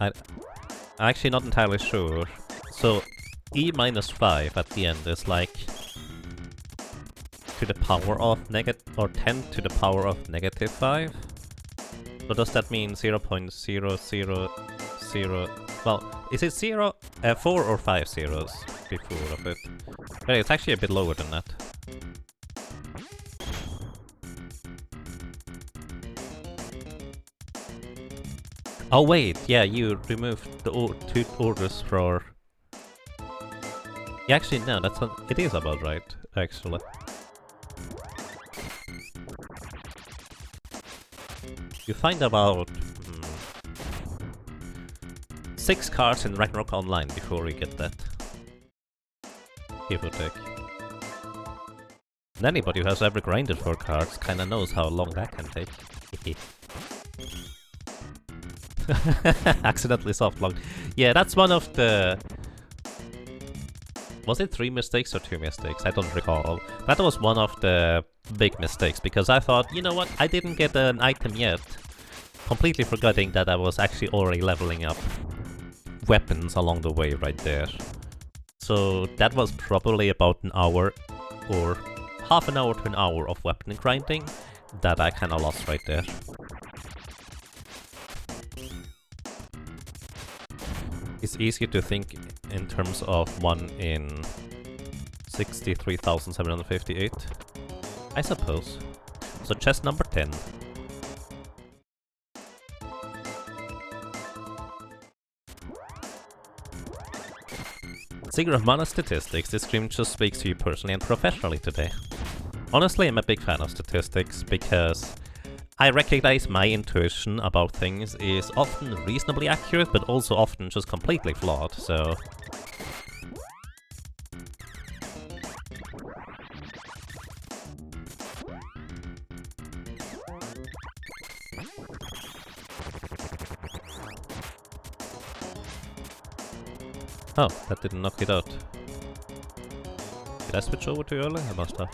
I'm actually not entirely sure. So, E minus 5 at the end is like... to the power of negative... or 10 to the power of negative 5? So does that mean 0.000... Well, is it 4 or 5 zeros before of it? Yeah, it's actually a bit lower than that. Oh wait, yeah, you removed the 2 orders for... Yeah, actually no, that's not... it is about right, actually. You find about... 6 cards in Ragnarok Online before you get that. Give or take. And anybody who has ever grinded for cards kinda knows how long that can take. Accidentally softlocked. Yeah, that's one of the... Was it 3 mistakes or 2 mistakes? I don't recall. That was one of the big mistakes, because I thought, you know what, I didn't get an item yet. Completely forgetting that I was actually already leveling up weapons along the way right there. So that was probably about an hour or half an hour to an hour of weapon grinding that I kinda lost right there. It's easier to think in terms of 1 in 63,758, I suppose. So chest number 10. Speaking of mana statistics, this stream just speaks to you personally and professionally today. Honestly, I'm a big fan of statistics because I recognize my intuition about things is often reasonably accurate, but also often just completely flawed, so... Oh, that didn't knock it out. Did I switch over too early? I must have.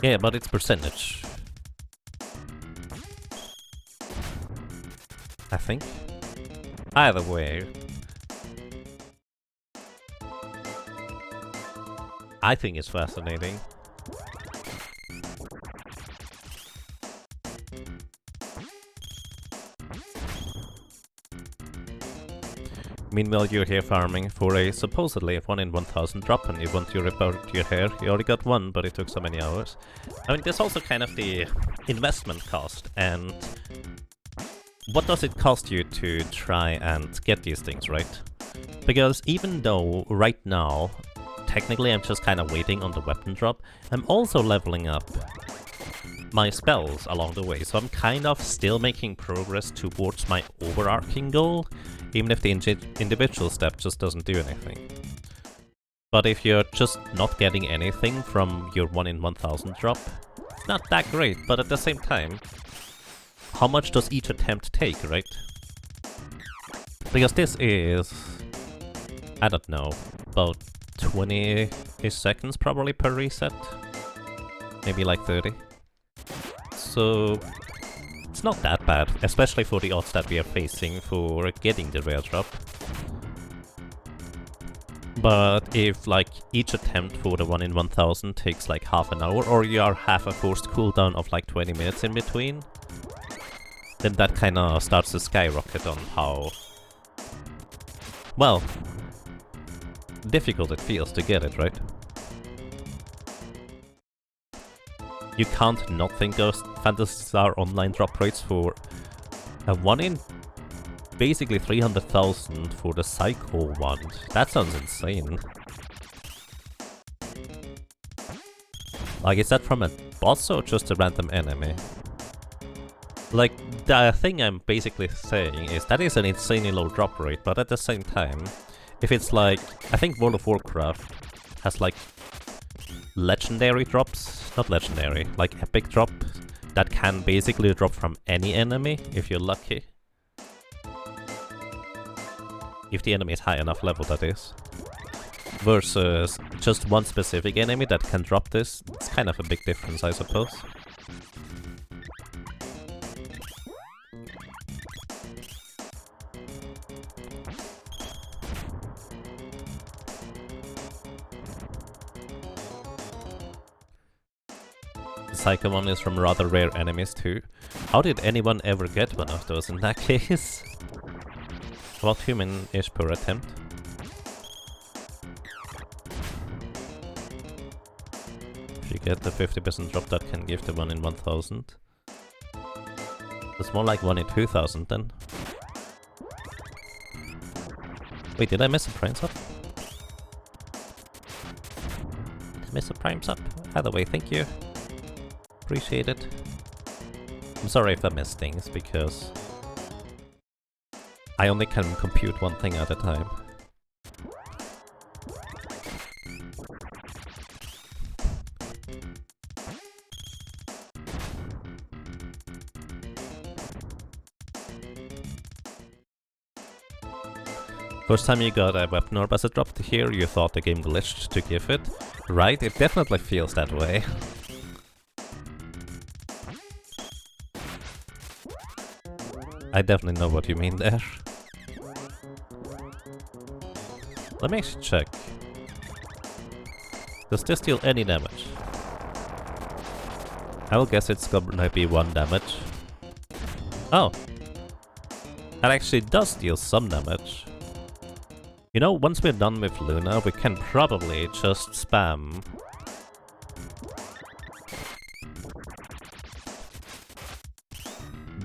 Yeah, but it's percentage. I think. Either way. I think it's fascinating. Meanwhile, you're here farming for a supposedly 1 in 1000 drop, and you want to rip out your hair. You already got one, but it took so many hours. I mean, there's also kind of the investment cost, and what does it cost you to try and get these things, right? Because even though right now, technically I'm just kind of waiting on the weapon drop, I'm also leveling up my spells along the way, so I'm kind of still making progress towards my overarching goal, even if the individual step just doesn't do anything. But if you're just not getting anything from your 1 in 1000 drop, it's not that great, but at the same time, how much does each attempt take, right? Because this is, I don't know, about 20-ish seconds probably per reset. Maybe like 30. So it's not that bad, especially for the odds that we are facing for getting the rare drop. But if like each attempt for the 1 in 1000 takes like half an hour, or you are half a forced cooldown of like 20 minutes in between, then that kinda starts to skyrocket on how, well, difficult it feels to get it, right? You can't not think of Phantasy Star Online drop rates for a 1 in basically 300,000 for the Psycho one. That sounds insane. Like, is that from a boss or just a random enemy? Like, the thing I'm basically saying is that is an insanely low drop rate, but at the same time, if it's like, I think World of Warcraft has like legendary drops, not legendary, like epic drop, that can basically drop from any enemy, if you're lucky. If the enemy is high enough level, that is. Versus just one specific enemy that can drop this, it's kind of a big difference, I suppose. Psycho one is from rather rare enemies too. How did anyone ever get one of those in that case? About human-ish per attempt. If you get the 50% drop, that can give the 1 in 1000. It's more like 1 in 2000 then. Wait, did I miss a prime sub? Did I miss a prime sub? Either way, thank you. Appreciate it. I'm sorry if I missed things, because I only can compute one thing at a time. First time you got a weapon orb as it dropped here, you thought the game glitched to give it. Right? It definitely feels that way. I definitely know what you mean there. Let me actually check. Does this deal any damage? I will guess it's gonna be 1 damage. Oh! That actually does deal some damage. You know, once we're done with Luna, we can probably just spam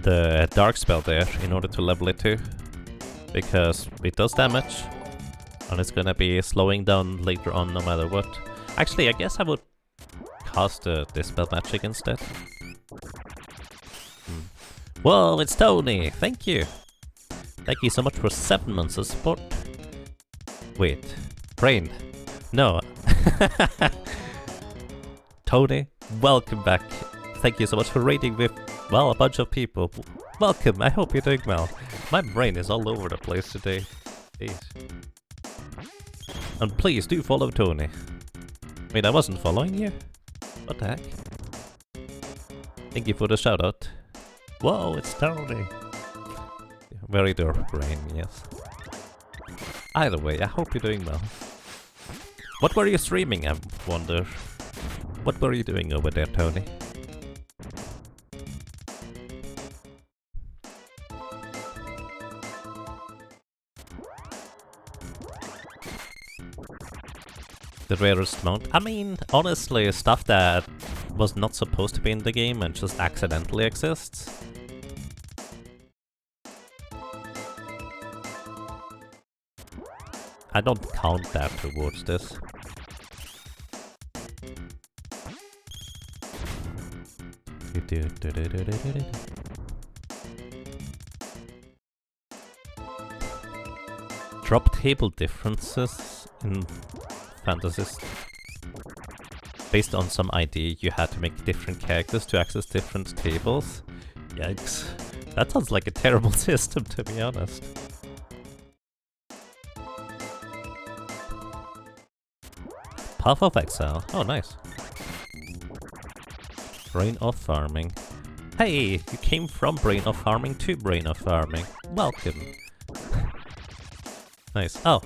the dark spell there in order to level it too, because it does damage and it's gonna be slowing down later on no matter what. Actually, I guess I would cast Dispel Magic instead. Whoa, it's Tony! Thank you! Thank you so much for 7 months of support. Wait, Brain. No. Tony, welcome back. Thank you so much for raiding with, well, a bunch of people. Welcome, I hope you're doing well. My brain is all over the place today. Jeez. And please do follow Tony. Wait, I wasn't following you? What the heck? Thank you for the shoutout. Whoa, it's Tony! Very dark brain, yes. Either way, I hope you're doing well. What were you streaming, I wonder? What were you doing over there, Tony? The rarest mount? I mean, honestly, stuff that was not supposed to be in the game and just accidentally exists. I don't count that towards this. Drop table differences in fantasies. Based on some idea, you had to make different characters to access different tables. Yikes. That sounds like a terrible system, to be honest. Path of Exile. Oh, nice. Brain of Farming. Hey, you came from Brain of Farming to Brain of Farming. Welcome. Nice. Oh.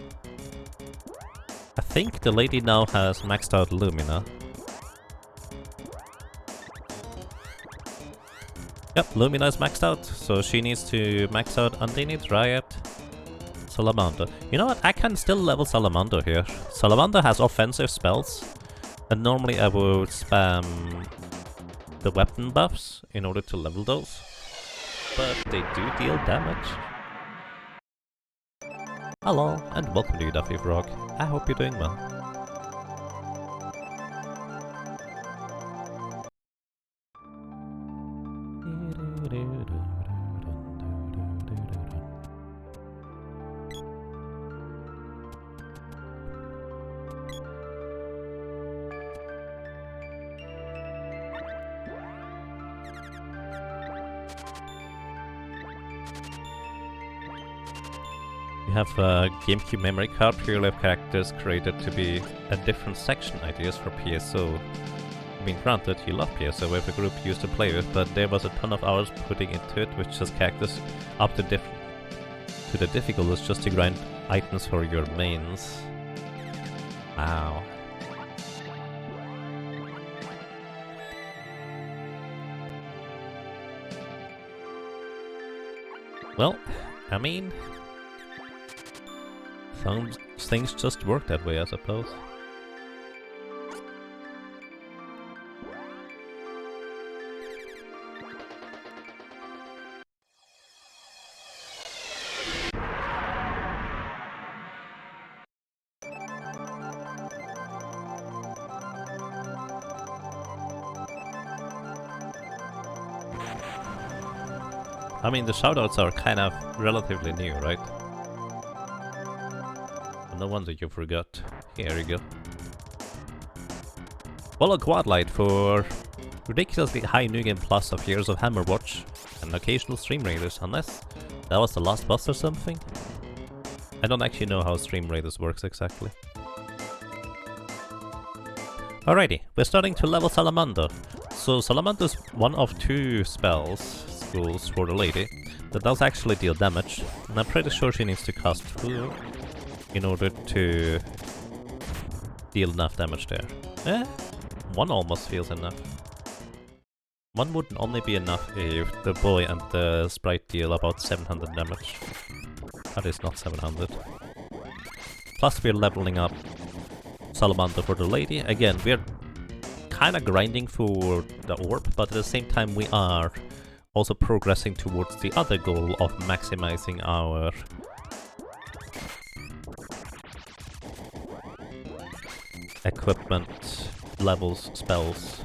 I think the lady now has maxed out Lumina. Yep, Lumina is maxed out, so she needs to max out Undine, Riot, Salamander. You know what? I can still level Salamander here. Salamander has offensive spells, and normally I would spam the weapon buffs in order to level those, but they do deal damage. Hello, and welcome to you, Duffy Frog. I hope you're doing well. You have a GameCube memory card. Here you have characters created to be a different section ideas for PSO. I mean, granted, you love PSO with a group you used to play with, but there was a ton of hours putting into it, which just characters up to the difficulties just to grind items for your mains. Wow. Well, I mean, some things just work that way, I suppose. I mean, the shoutouts are kind of relatively new, right? No wonder you forgot. Here you go. Follow Quadlight for ridiculously high New Game Plus of years of Hammerwatch and occasional Stream Raiders, unless that was the last boss or something. I don't actually know how Stream Raiders works exactly. Alrighty, we're starting to level Salamander. So Salamander's one of two schools for the lady that does actually deal damage, and I'm pretty sure she needs to cast Fool in order to deal enough damage there. One almost feels enough. One wouldn't only be enough if the boy and the sprite deal about 700 damage. That is not 700. Plus we're leveling up Salamander for the lady. Again, we're kinda grinding for the orb, but at the same time we are also progressing towards the other goal of maximizing our equipment, levels, spells.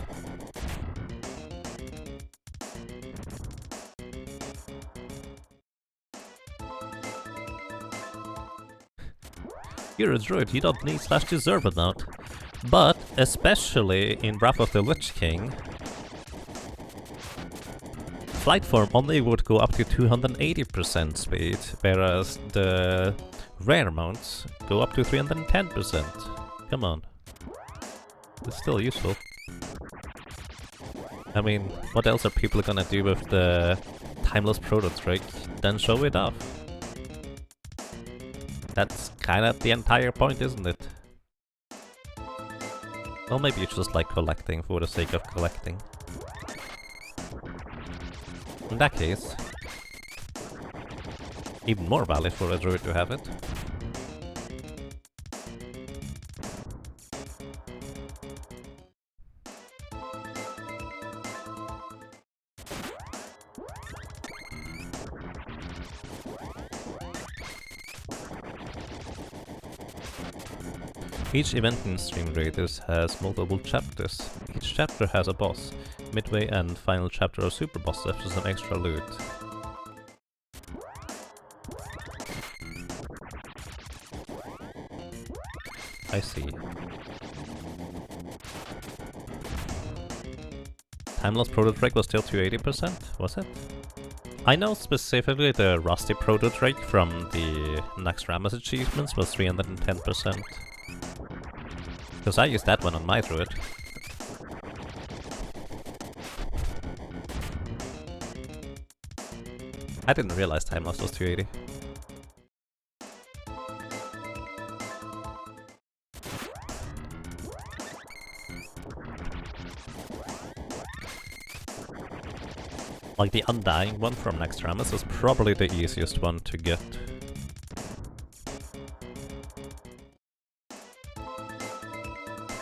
You're a druid, you don't need / deserve a note. But, especially in Wrath of the Lich King, Flight Form only would go up to 280% speed, whereas the rare mounts go up to 310%. Come on. It's still useful. I mean, what else are people gonna do with the timeless proto trick than show it off? That's kind of the entire point, isn't it? Well, maybe you just like collecting for the sake of collecting. In that case, even more valid for a druid to have it. Each event in Stream Raiders has multiple chapters. Each chapter has a boss, midway and final chapter of super boss after some extra loot. I see. Timeless Proto Drake was still 280%, was it? I know specifically the Rusty Proto Drake from the Naxxramas achievements was 310%. Because I used that one on my druid. I didn't realize Timeless was 280. Like the Undying one from Naxxramas is probably the easiest one to get.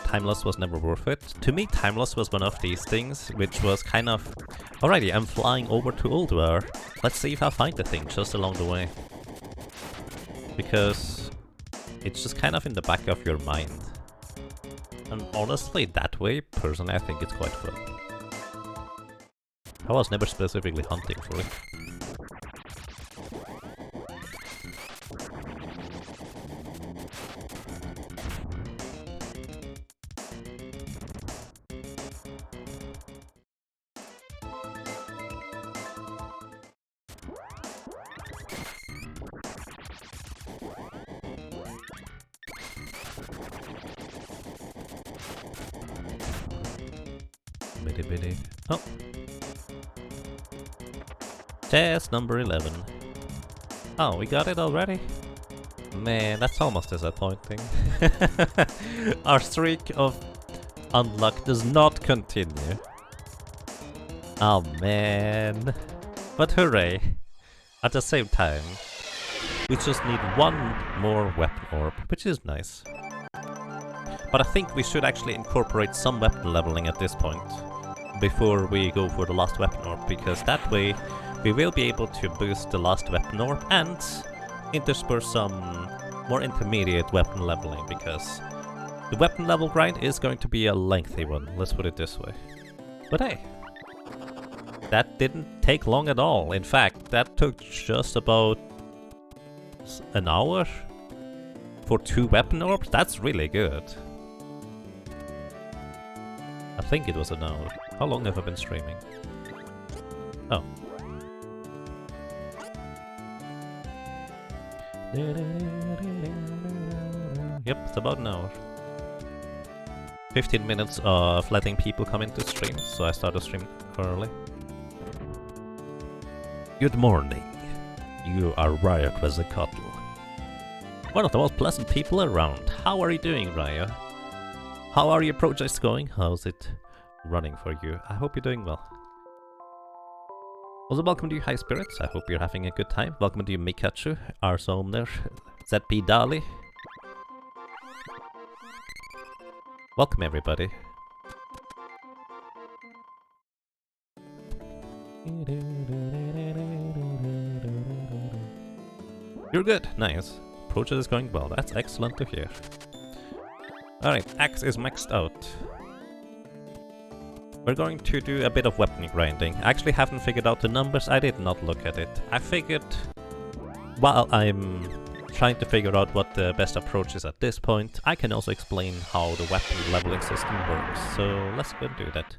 Timeless was never worth it. To me, Timeless was one of these things which was kind of... Alrighty, I'm flying over to Ulduar. Let's see if I find the thing just along the way. Because it's just kind of in the back of your mind. And honestly, that way, personally, I think it's quite fun. I was never specifically hunting for it. Oh. Test number 11. Oh, we got it already? Man, that's almost disappointing. Our streak of unluck does not continue. Oh man. But hooray. At the same time, we just need one more weapon orb, which is nice. But I think we should actually incorporate some weapon leveling at this point, before we go for the last weapon orb, because that way we will be able to boost the last weapon orb and intersperse some more intermediate weapon leveling, because the weapon level grind is going to be a lengthy one, let's put it this way. But hey, that didn't take long at all. In fact, that took just about an hour for 2 weapon orbs. That's really good. I think it was an hour. How long have I been streaming? Oh. Yep, it's about an hour. 15 minutes of letting people come into stream, so I started streaming early. Good morning. You are Riot Quetzalcoatl. One of the most pleasant people around. How are you doing, Riot? How are your projects going? How's it running for you? I hope you're doing well. Also, welcome to you, High Spirits. I hope you're having a good time. Welcome to you, Mikachu, Arsomner, ZP Dali. Welcome, everybody. You're good. Nice. Project is going well. That's excellent to hear. Alright, Axe is maxed out. We're going to do a bit of weapon grinding. I actually haven't figured out the numbers. I did not look at it. I figured, while I'm trying to figure out what the best approach is at this point, I can also explain how the weapon leveling system works. So let's go and do that.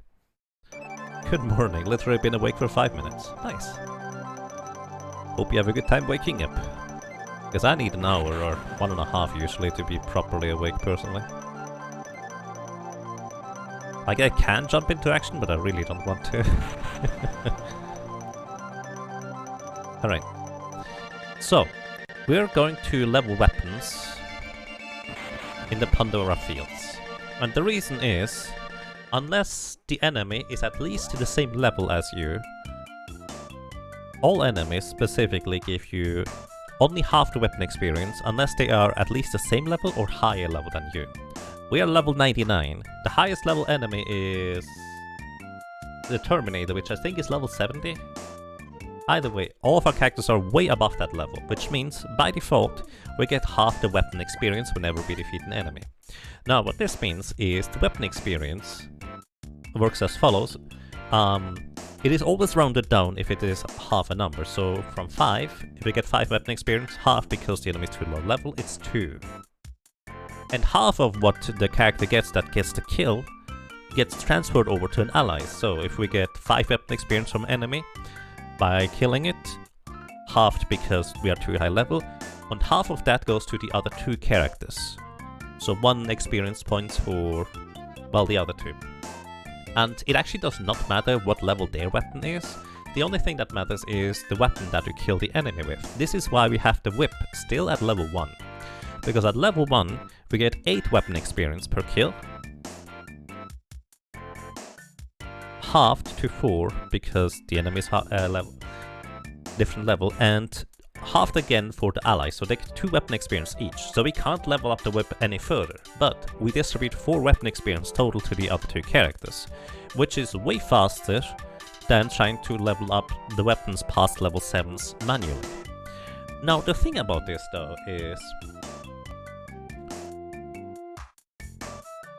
Good morning. Literally been awake for 5 minutes. Nice. Hope you have a good time waking up. Because I need an hour or 1.5 usually to be properly awake personally. Like, I can jump into action, but I really don't want to. Alright. So, we're going to level weapons in the Pandora Fields. And the reason is, unless the enemy is at least to the same level as you, all enemies specifically give you only half the weapon experience unless they are at least the same level or higher level than you. We are level 99. The highest level enemy is the Terminator, which I think is level 70. Either way, all of our characters are way above that level, which means, by default, we get half the weapon experience whenever we defeat an enemy. Now, what this means is the weapon experience works as follows. It is always rounded down if it is half a number, so from 5, if we get 5 weapon experience, half because the enemy is too low level, it's 2. And half of what the character gets that gets the kill gets transferred over to an ally. So if we get 5 weapon experience from enemy by killing it, halved because we are too high level, and half of that goes to the other 2 characters. So 1 experience points for, well, the other 2. And it actually does not matter what level their weapon is. The only thing that matters is the weapon that you kill the enemy with. This is why we have the whip still at level 1. Because at level 1, we get 8 weapon experience per kill. Halved to 4 because the enemy is different level, and halved again for the allies, so they get 2 weapon experience each. So we can't level up the whip any further, but we distribute 4 weapon experience total to the other 2 characters, which is way faster than trying to level up the weapons past level 7s manually. Now the thing about this though is,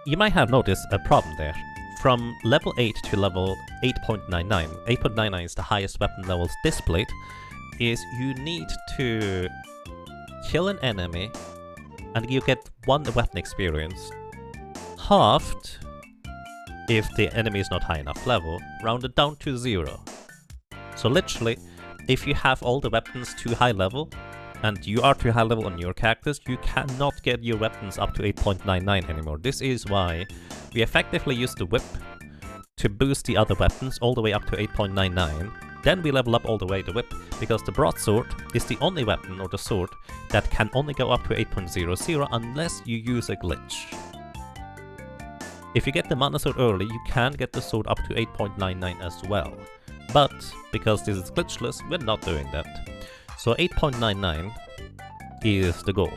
you might have noticed a problem there. From level 8 to level 8.99, 8.99 is the highest weapon levels displayed, is you need to kill an enemy and you get 1 weapon experience, halved if the enemy is not high enough level, rounded down to 0. So literally, if you have all the weapons too high level, and you are too high level on your characters, you cannot get your weapons up to 8.99 anymore. This is why we effectively use the whip to boost the other weapons all the way up to 8.99. Then we level up all the way the whip, because the broadsword is the only weapon or the sword that can only go up to 8.00 unless you use a glitch. If you get the mana sword early, you can get the sword up to 8.99 as well. But because this is glitchless, we're not doing that. So 8.99 is the goal.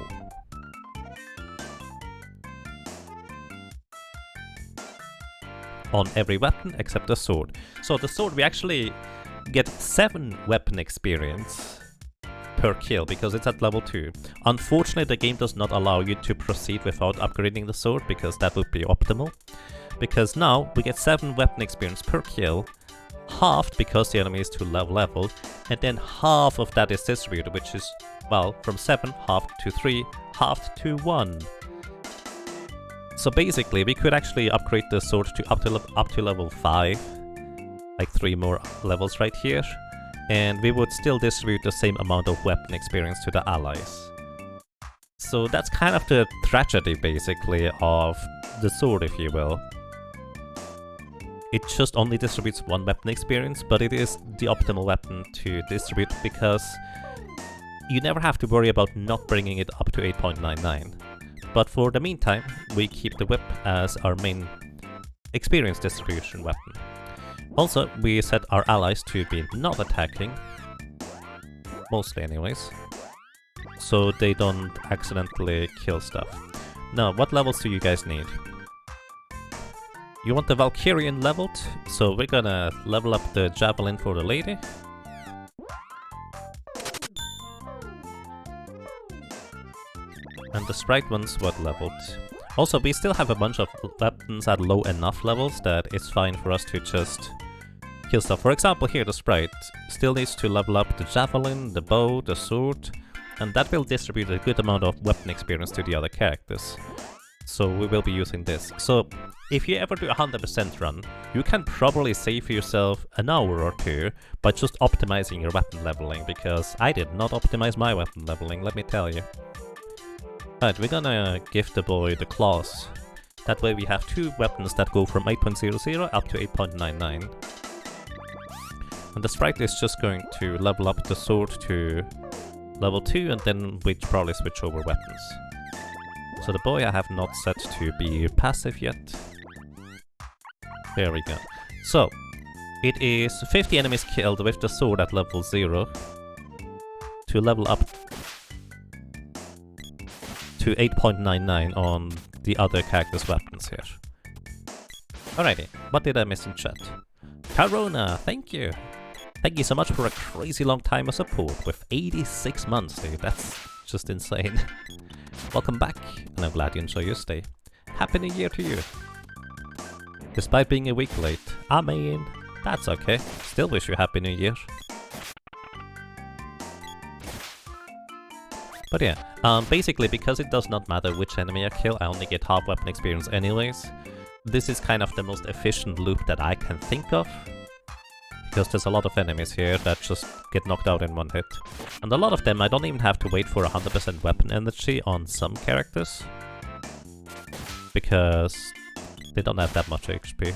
On every weapon except the sword. So the sword, we actually get 7 weapon experience per kill because it's at level 2. Unfortunately, the game does not allow you to proceed without upgrading the sword because that would be optimal. Because now we get 7 weapon experience per kill, halved because the enemy is too low level, and then half of that is distributed, which is, well, from 7 halved to 3, halved to 1. So basically, we could actually upgrade the sword to up to level 5, like 3 more levels right here, and we would still distribute the same amount of weapon experience to the allies. So that's kind of the tragedy, basically, of the sword, if you will. It just only distributes 1 weapon experience, but it is the optimal weapon to distribute because you never have to worry about not bringing it up to 8.99. But for the meantime, we keep the whip as our main experience distribution weapon. Also, we set our allies to be not attacking, mostly anyways, so they don't accidentally kill stuff. Now, what levels do you guys need? You want the Valkyrian leveled, so we're gonna level up the Javelin for the lady. And the Sprite one's what leveled. Also, we still have a bunch of weapons at low enough levels that it's fine for us to just kill stuff. For example, here the Sprite still needs to level up the Javelin, the bow, the sword, and that will distribute a good amount of weapon experience to the other characters. So we will be using this. So if you ever do a 100% run, you can probably save yourself an hour or 2 by just optimizing your weapon leveling, because I did not optimize my weapon leveling, let me tell you. Right, we're gonna give the boy the claws That way we have two weapons that go from 8.00 up to 8.99. And the sprite is just going to level up the sword to level 2 and then we'd probably switch over weapons. So the boy I have not set to be passive yet. There we go. So, it is 50 enemies killed with the sword at level 0 to level up to 8.99 on the other character's weapons here. Alrighty, what did I miss in chat? Corona, thank you! Thank you so much for a crazy long time of support with 86 months, dude. That's just insane. Welcome back, and I'm glad you enjoy your stay. Happy New Year to you! Despite being a week late, I mean, that's okay. Still wish you Happy New Year. But yeah, basically because it does not matter which enemy I kill, I only get half weapon experience anyways. This is kind of the most efficient loop that I can think of. Because there's a lot of enemies here that just get knocked out in one hit. And a lot of them I don't even have to wait for 100% weapon energy on some characters. Because they don't have that much HP.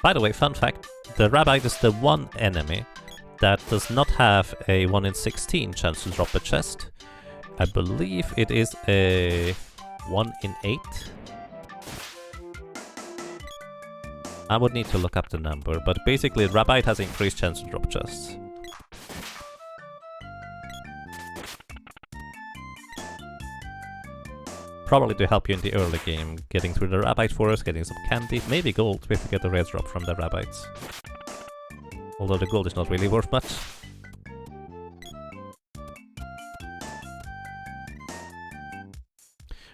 By the way, fun fact, the Rabbite is the one enemy that does not have a 1 in 16 chance to drop a chest. I believe it is a 1 in 8. I would need to look up the number, but basically Rabbite has increased chance to drop chests. Probably to help you in the early game, getting through the Rabbite forest, getting some candy, maybe gold if you get a rare drop from the Rabbites. Although the gold is not really worth much.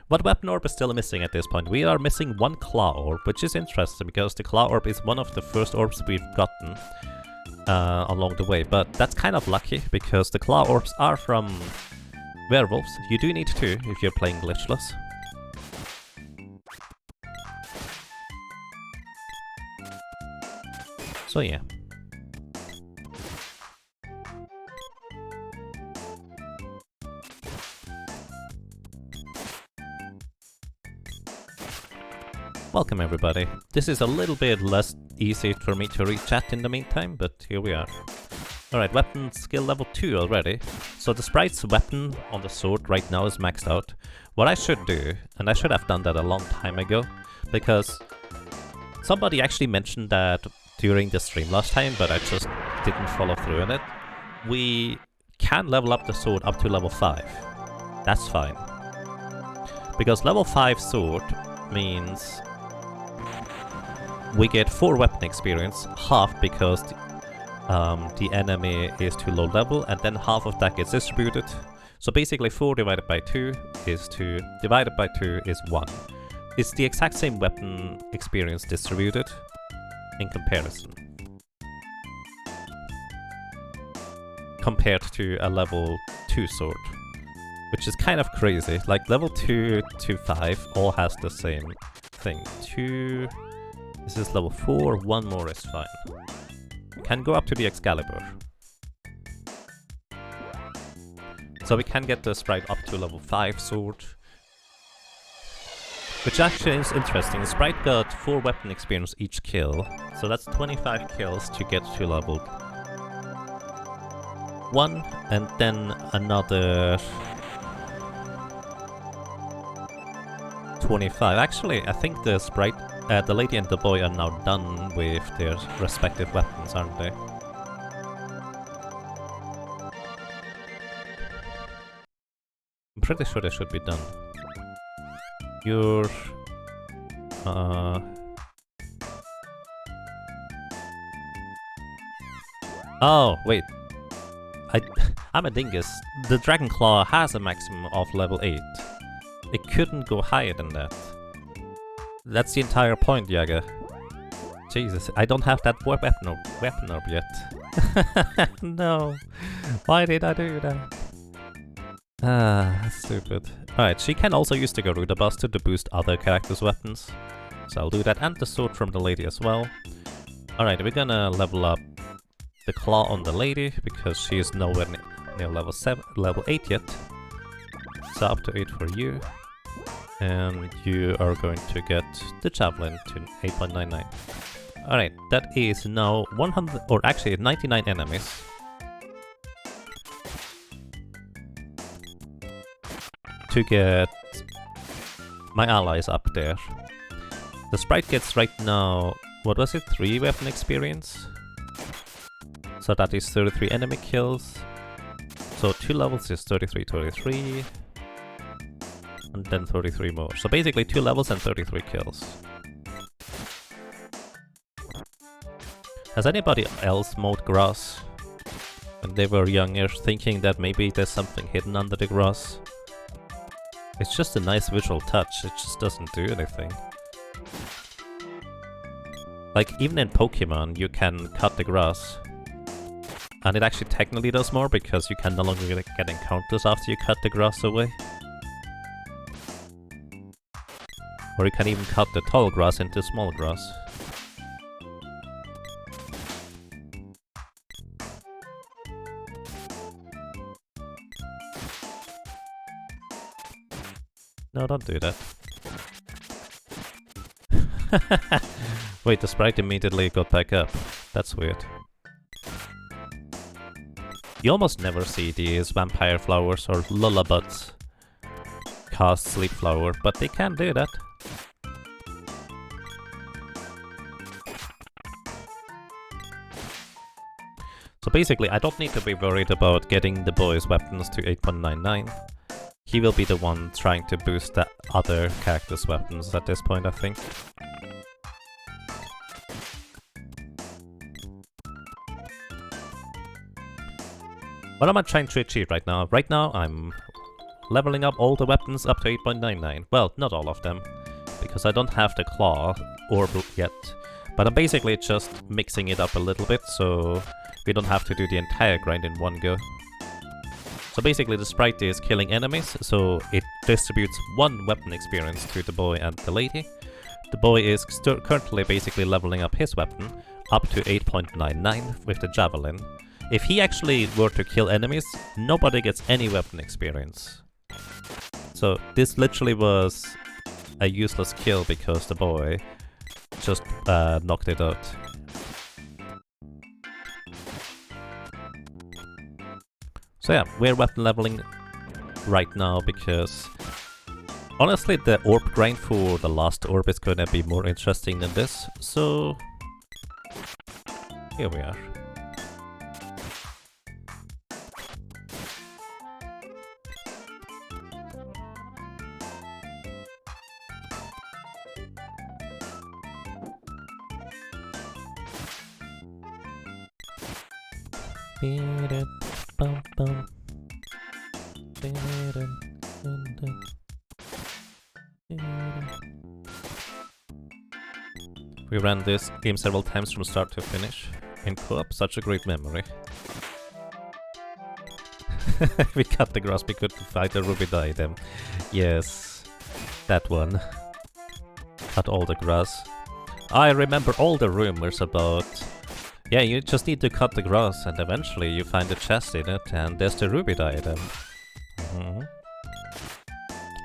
What weapon orb is still missing at this point? We are missing one claw orb, which is interesting because the claw orb is one of the first orbs we've gotten along the way. But that's kind of lucky because the claw orbs are from werewolves. You do need 2 if you're playing glitchless. So yeah. Welcome everybody. This is a little bit less easy for me to read chat in the meantime, but here we are. Alright, weapon skill level 2 already. So the sprite's weapon on the sword right now is maxed out. What I should do, and I should have done that a long time ago, because somebody actually mentioned that during the stream last time, but I just didn't follow through on it. We can level up the sword up to level 5. That's fine. Because level 5 sword means we get 4 weapon experience, half because the enemy is too low level, and then half of that gets distributed. So basically 4 divided by 2 is 2, divided by 2 is 1. It's the exact same weapon experience distributed in comparison. Compared to a level 2 sword. Which is kind of crazy. Like level 2 to 5 all has the same thing. 2... This is level 4, 1 more is fine. We can go up to the Excalibur. So we can get the sprite up to level 5 sword. Which actually is interesting. The sprite got 4 weapon experience each kill. So that's 25 kills to get to level 1. And then another 25. Actually, I think the sprite, the lady and the boy are now done with their respective weapons, aren't they? I'm pretty sure they should be done. You're... Oh, wait. I'm a dingus. The Dragon Claw has a maximum of level 8. It couldn't go higher than that. That's the entire point, Yaga. Jesus, I don't have that weapon orb yet. No. Why did I do that? Ah, that's stupid. Alright, she can also use the Garuda Buster to boost other characters' weapons. So I'll do that, and the sword from the lady as well. Alright, we're gonna level up the claw on the lady, because she is nowhere near level 8 yet. So up to 8 for you. And you are going to get the javelin to 8.99. Alright, that is now 100, or actually 99 enemies. To get my allies up there. The sprite gets right now, what was it, 3 weapon experience? So that is 33 enemy kills. So 2 levels is 33, and then 33 more. So basically 2 levels and 33 kills. Has anybody else mowed grass when they were younger, thinking that maybe there's something hidden under the grass? It's just a nice visual touch, it just doesn't do anything. Like, even in Pokemon, you can cut the grass. And it actually technically does more, because you can no longer get encounters after you cut the grass away. Or you can even cut the tall grass into small grass. No, don't do that. Wait, the sprite immediately got back up. That's weird. You almost never see these vampire flowers or lullabuts cast sleep flower, but they can do that. So basically, I don't need to be worried about getting the boy's weapons to 8.99. He will be the one trying to boost the other character's weapons at this point, I think. What am I trying to achieve right now? Right now, I'm leveling up all the weapons up to 8.99. Well, not all of them, because I don't have the claw orb yet. But I'm basically just mixing it up a little bit, so we don't have to do the entire grind in one go. So basically the sprite is killing enemies, so it distributes 1 weapon experience to the boy and the lady. The boy is currently basically leveling up his weapon up to 8.99 with the javelin. If he actually were to kill enemies, nobody gets any weapon experience. So this literally was a useless kill because the boy just knocked it out. So yeah, we're weapon leveling right now because honestly the orb grind for the last orb is gonna be more interesting than this, so here we are. We ran this game several times from start to finish. In co-op, such a great memory. We cut the grass, we couldn't fight the ruby item. Yes, that one. Cut all the grass. I remember all the rumors about... Yeah, you just need to cut the grass and eventually you find a chest in it and there's the ruby item.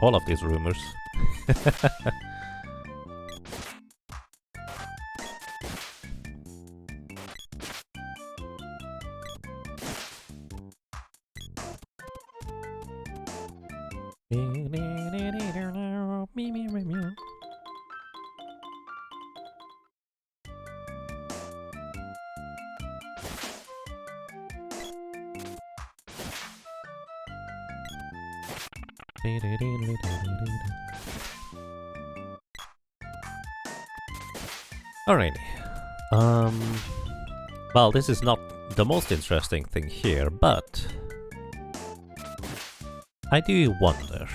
All of these rumors. Alrighty. Well, this is not the most interesting thing here, but I do wonder.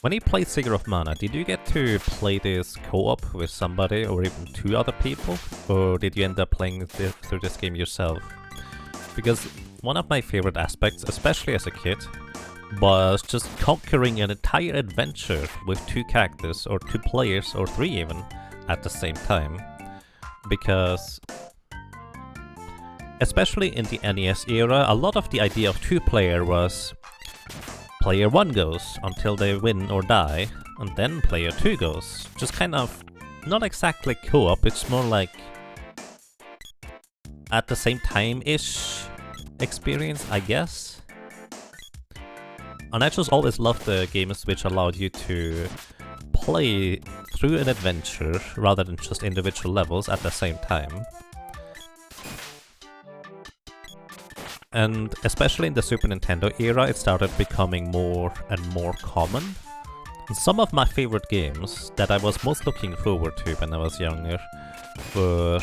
When you played Singer of Mana, did you get to play this co-op with somebody or even 2 other people? Or did you end up playing through this game yourself? Because one of my favorite aspects, especially as a kid, was just conquering an entire adventure with 2 characters, or 2 players, or 3 even, at the same time. Because, especially in the NES era, a lot of the idea of 2-player was player 1 goes until they win or die, and then player 2 goes. Just kind of, not exactly co-op, it's more like at the same time-ish experience, I guess. And I just always loved the games which allowed you to play through an adventure rather than just individual levels at the same time. And especially in the Super Nintendo era, it started becoming more and more common. And some of my favorite games that I was most looking forward to when I was younger were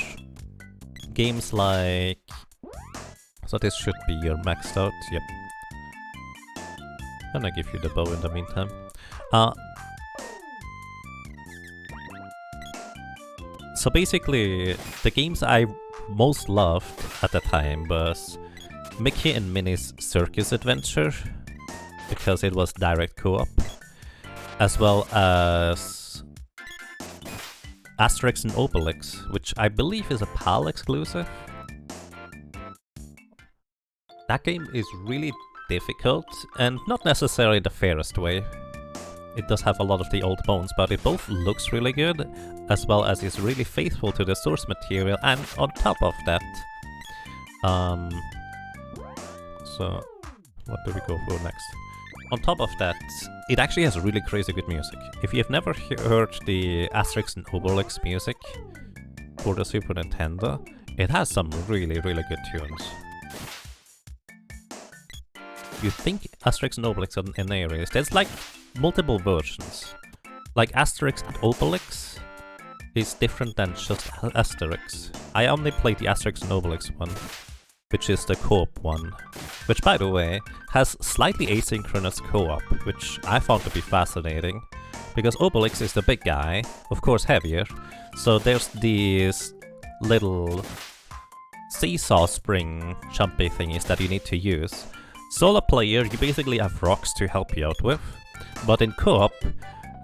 games like... So this should be your maxed out, yep. I'm gonna give you the bow in the meantime. So basically, the games I most loved at the time was Mickey and Minnie's Circus Adventure, because it was direct co-op, as well as Asterix and Obelix, which I believe is a PAL exclusive. That game is really difficult, and not necessarily the fairest way. It does have a lot of the old bones, but it both looks really good, as well as is really faithful to the source material, and on top of that, so what do we go for next? On top of that, it actually has really crazy good music. If you've never heard the Asterix and Obelix music for the Super Nintendo, it has some really, really good tunes. You think Asterix and Obelix in areas, there's like multiple versions. Like Asterix and Obelix is different than just Asterix. I only played the Asterix and Obelix one, which is the co-op one. Which, by the way, has slightly asynchronous co-op, which I found to be fascinating. Because Obelix is the big guy, of course heavier, so there's these little seesaw spring jumpy thingies that you need to use. Solo player, you basically have rocks to help you out with, but in co-op,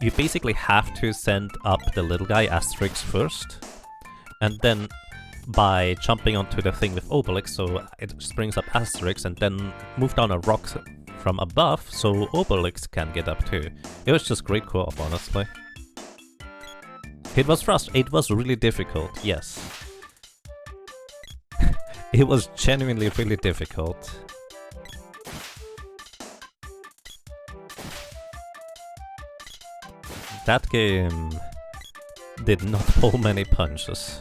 you basically have to send up the little guy Asterix first, and then by jumping onto the thing with Obelix, so it springs up Asterix, and then move down a rock from above, so Obelix can get up too. It was just great co-op, honestly. It was really difficult, yes. It was genuinely really difficult. That game did not pull many punches.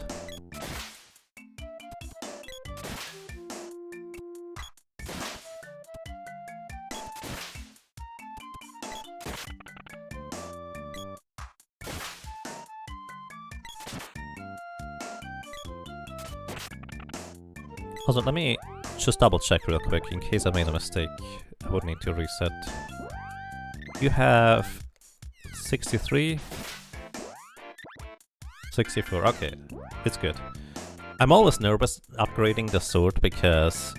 Also, let me just double check real quick in case I made a mistake. I would need to reset. You have 63, 64, okay, it's good. I'm always nervous upgrading the sword because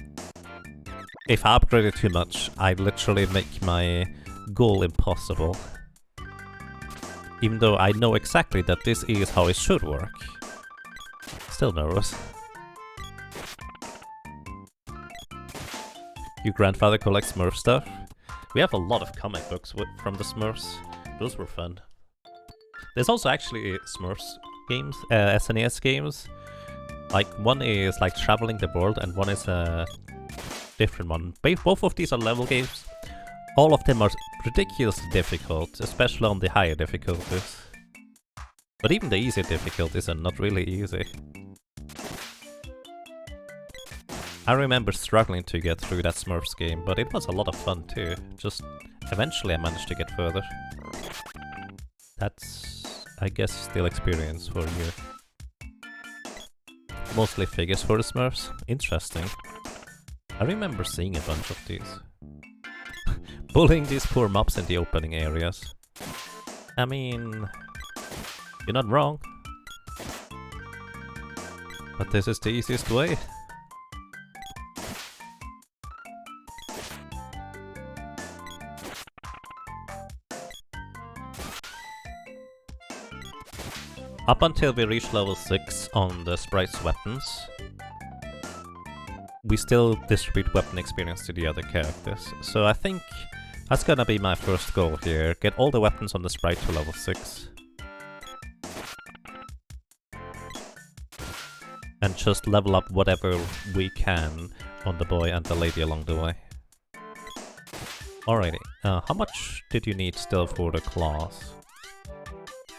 if I upgrade it too much, I literally make my goal impossible. Even though I know exactly that this is how it should work. Still nervous. Your grandfather collects Smurf stuff? We have a lot of comic books from the Smurfs. Those were fun. There's also actually Smurfs games, SNES games. Like, one is like Traveling the World and one is a different one. Both of these are level games. All of them are ridiculously difficult, especially on the higher difficulties. But even the easier difficulties are not really easy. I remember struggling to get through that Smurfs game, but it was a lot of fun too. Just eventually I managed to get further. That's, I guess, still experience for you. Mostly figures for the Smurfs. Interesting. I remember seeing a bunch of these. Bullying these poor mobs in the opening areas. I mean, you're not wrong. But this is the easiest way. Up until we reach level 6 on the sprite's weapons, we still distribute weapon experience to the other characters. So I think that's gonna be my first goal here. Get all the weapons on the sprite to level 6. And just level up whatever we can on the boy and the lady along the way. Alrighty, how much did you need still for the claws?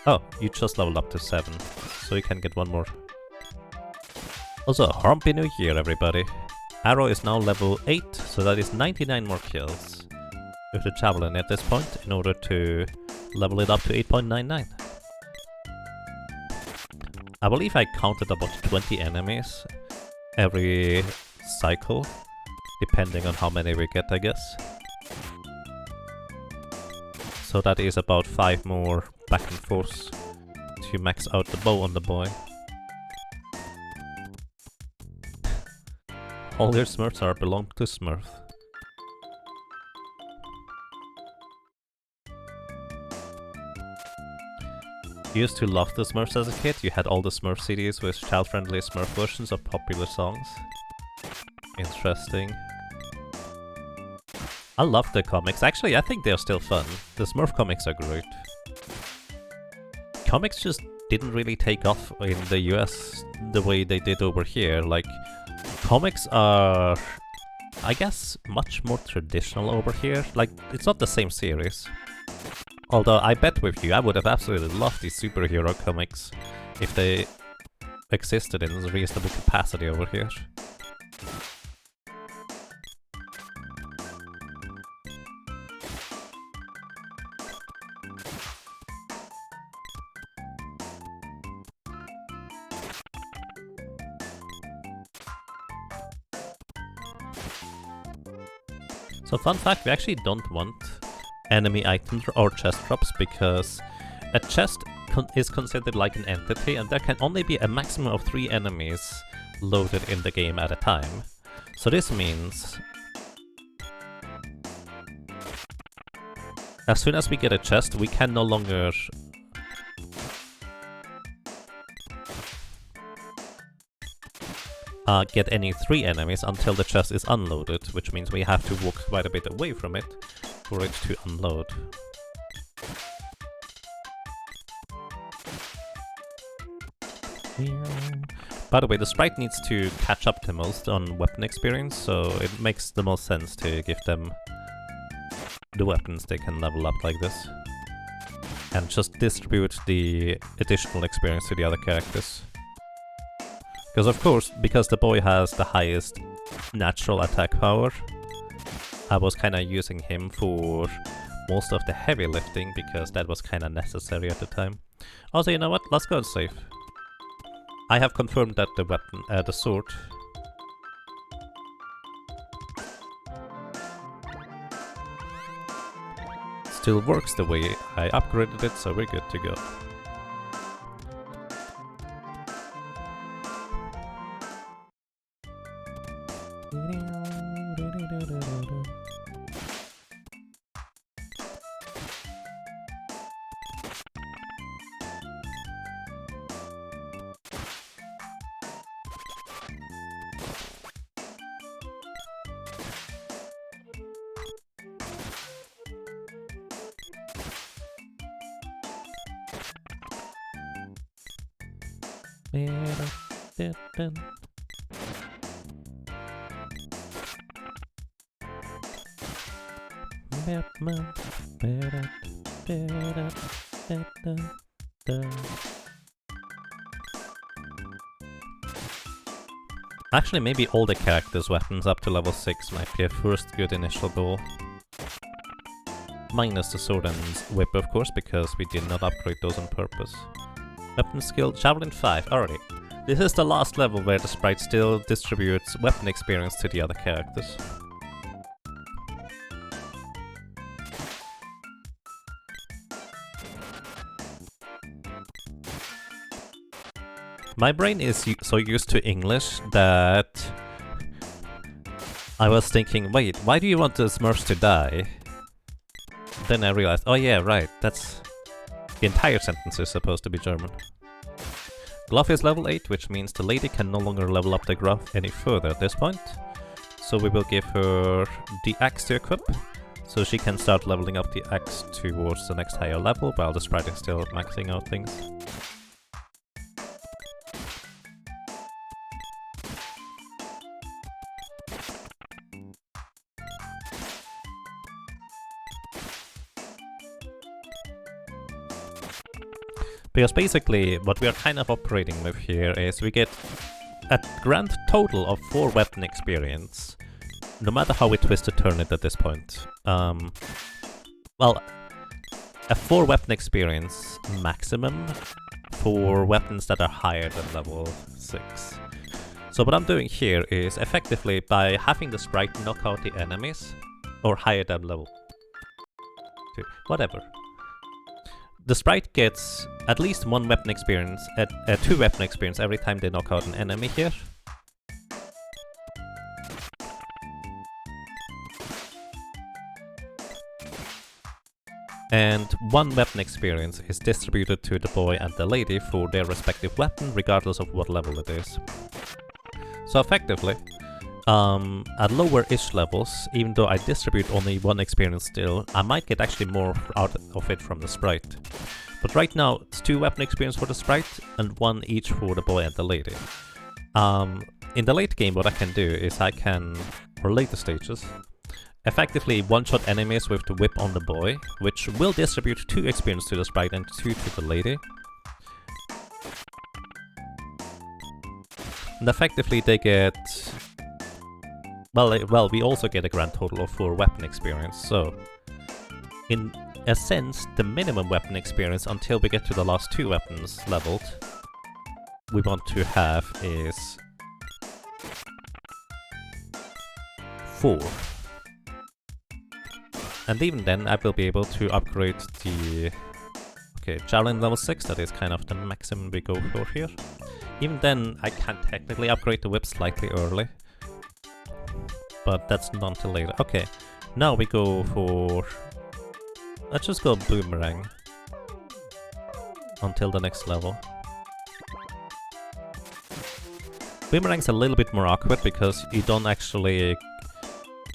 Oh, you just leveled up to 7, so you can get one more. Also, Happy New Year everybody! Arrow is now level 8, so that is 99 more kills with the Javelin at this point in order to level it up to 8.99. I believe I counted about 20 enemies every cycle, depending on how many we get, I guess. So that is about 5 more back and forth to max out the bow on the boy. All your Smurfs are belong to Smurf. You used to love the Smurfs as a kid. You had all the Smurf CDs with child-friendly Smurf versions of popular songs. Interesting. I love the comics. Actually, I think they're still fun. The Smurf comics are great. Comics just didn't really take off in the US the way they did over here. Like, comics are, I guess, much more traditional over here. Like, it's not the same series. Although, I bet with you, I would have absolutely loved these superhero comics if they existed in a reasonable capacity over here. So fun fact, we actually don't want enemy items or chest drops because a chest is considered like an entity and there can only be a maximum of 3 enemies loaded in the game at a time. So this means as soon as we get a chest, we can no longer get any 3 enemies until the chest is unloaded, which means we have to walk quite a bit away from it for it to unload. By the way, the sprite needs to catch up the most on weapon experience, so it makes the most sense to give them the weapons they can level up like this. And just distribute the additional experience to the other characters. Because of course, because the boy has the highest natural attack power, I was kinda using him for most of the heavy lifting because that was kinda necessary at the time. Also, you know what? Let's go and save. I have confirmed that the weapon, the sword, still works the way I upgraded it, so we're good to go. Actually, maybe all the characters' weapons up to level 6 might be a first good initial goal. Minus the sword and whip, of course, because we did not upgrade those on purpose. Weapon skill, Javelin 5, already. This is the last level where the sprite still distributes weapon experience to the other characters. My brain is so used to English that I was thinking, wait, why do you want the Smurfs to die? Then I realized, oh yeah, right, that's... The entire sentence is supposed to be German. Glove is level 8, which means the lady can no longer level up the glove any further at this point. So we will give her the axe to equip, so she can start leveling up the axe towards the next higher level, while the sprite is still maxing out things. Because basically, what we are kind of operating with here is we get a grand total of 4 weapon experience, no matter how we twist or turn it at this point. Well, a 4 weapon experience maximum for weapons that are higher than level 6. So what I'm doing here is effectively by having the sprite knock out the enemies, or higher than level 2, whatever. The sprite gets at least 1 weapon experience, 2 weapon experience every time they knock out an enemy here. And 1 weapon experience is distributed to the boy and the lady for their respective weapon, regardless of what level it is. So effectively, at lower-ish levels, even though I distribute only 1 experience still, I might get actually more out of it from the sprite. But right now, it's 2 weapon experience for the sprite, and 1 each for the boy and the lady. In the late game, what I can do is I can, or later stages, effectively one-shot enemies with the whip on the boy, which will distribute 2 experience to the sprite and 2 to the lady. And effectively they get... Well, we also get a grand total of 4 weapon experience, so... in a sense, the minimum weapon experience until we get to the last 2 weapons leveled, we want to have is... 4. And even then, I will be able to upgrade the... Okay, javelin level 6, that is kind of the maximum we go for here. Even then, I can technically upgrade the whip slightly early. But that's not until later. Okay, now we go for... Let's just go boomerang. Until the next level. Boomerang's a little bit more awkward because you don't actually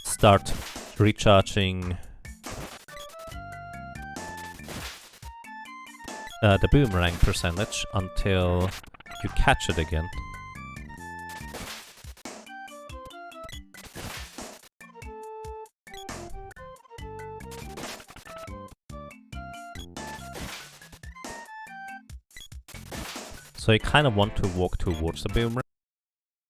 start recharging the boomerang percentage until you catch it again. So you kind of want to walk towards the boomerang.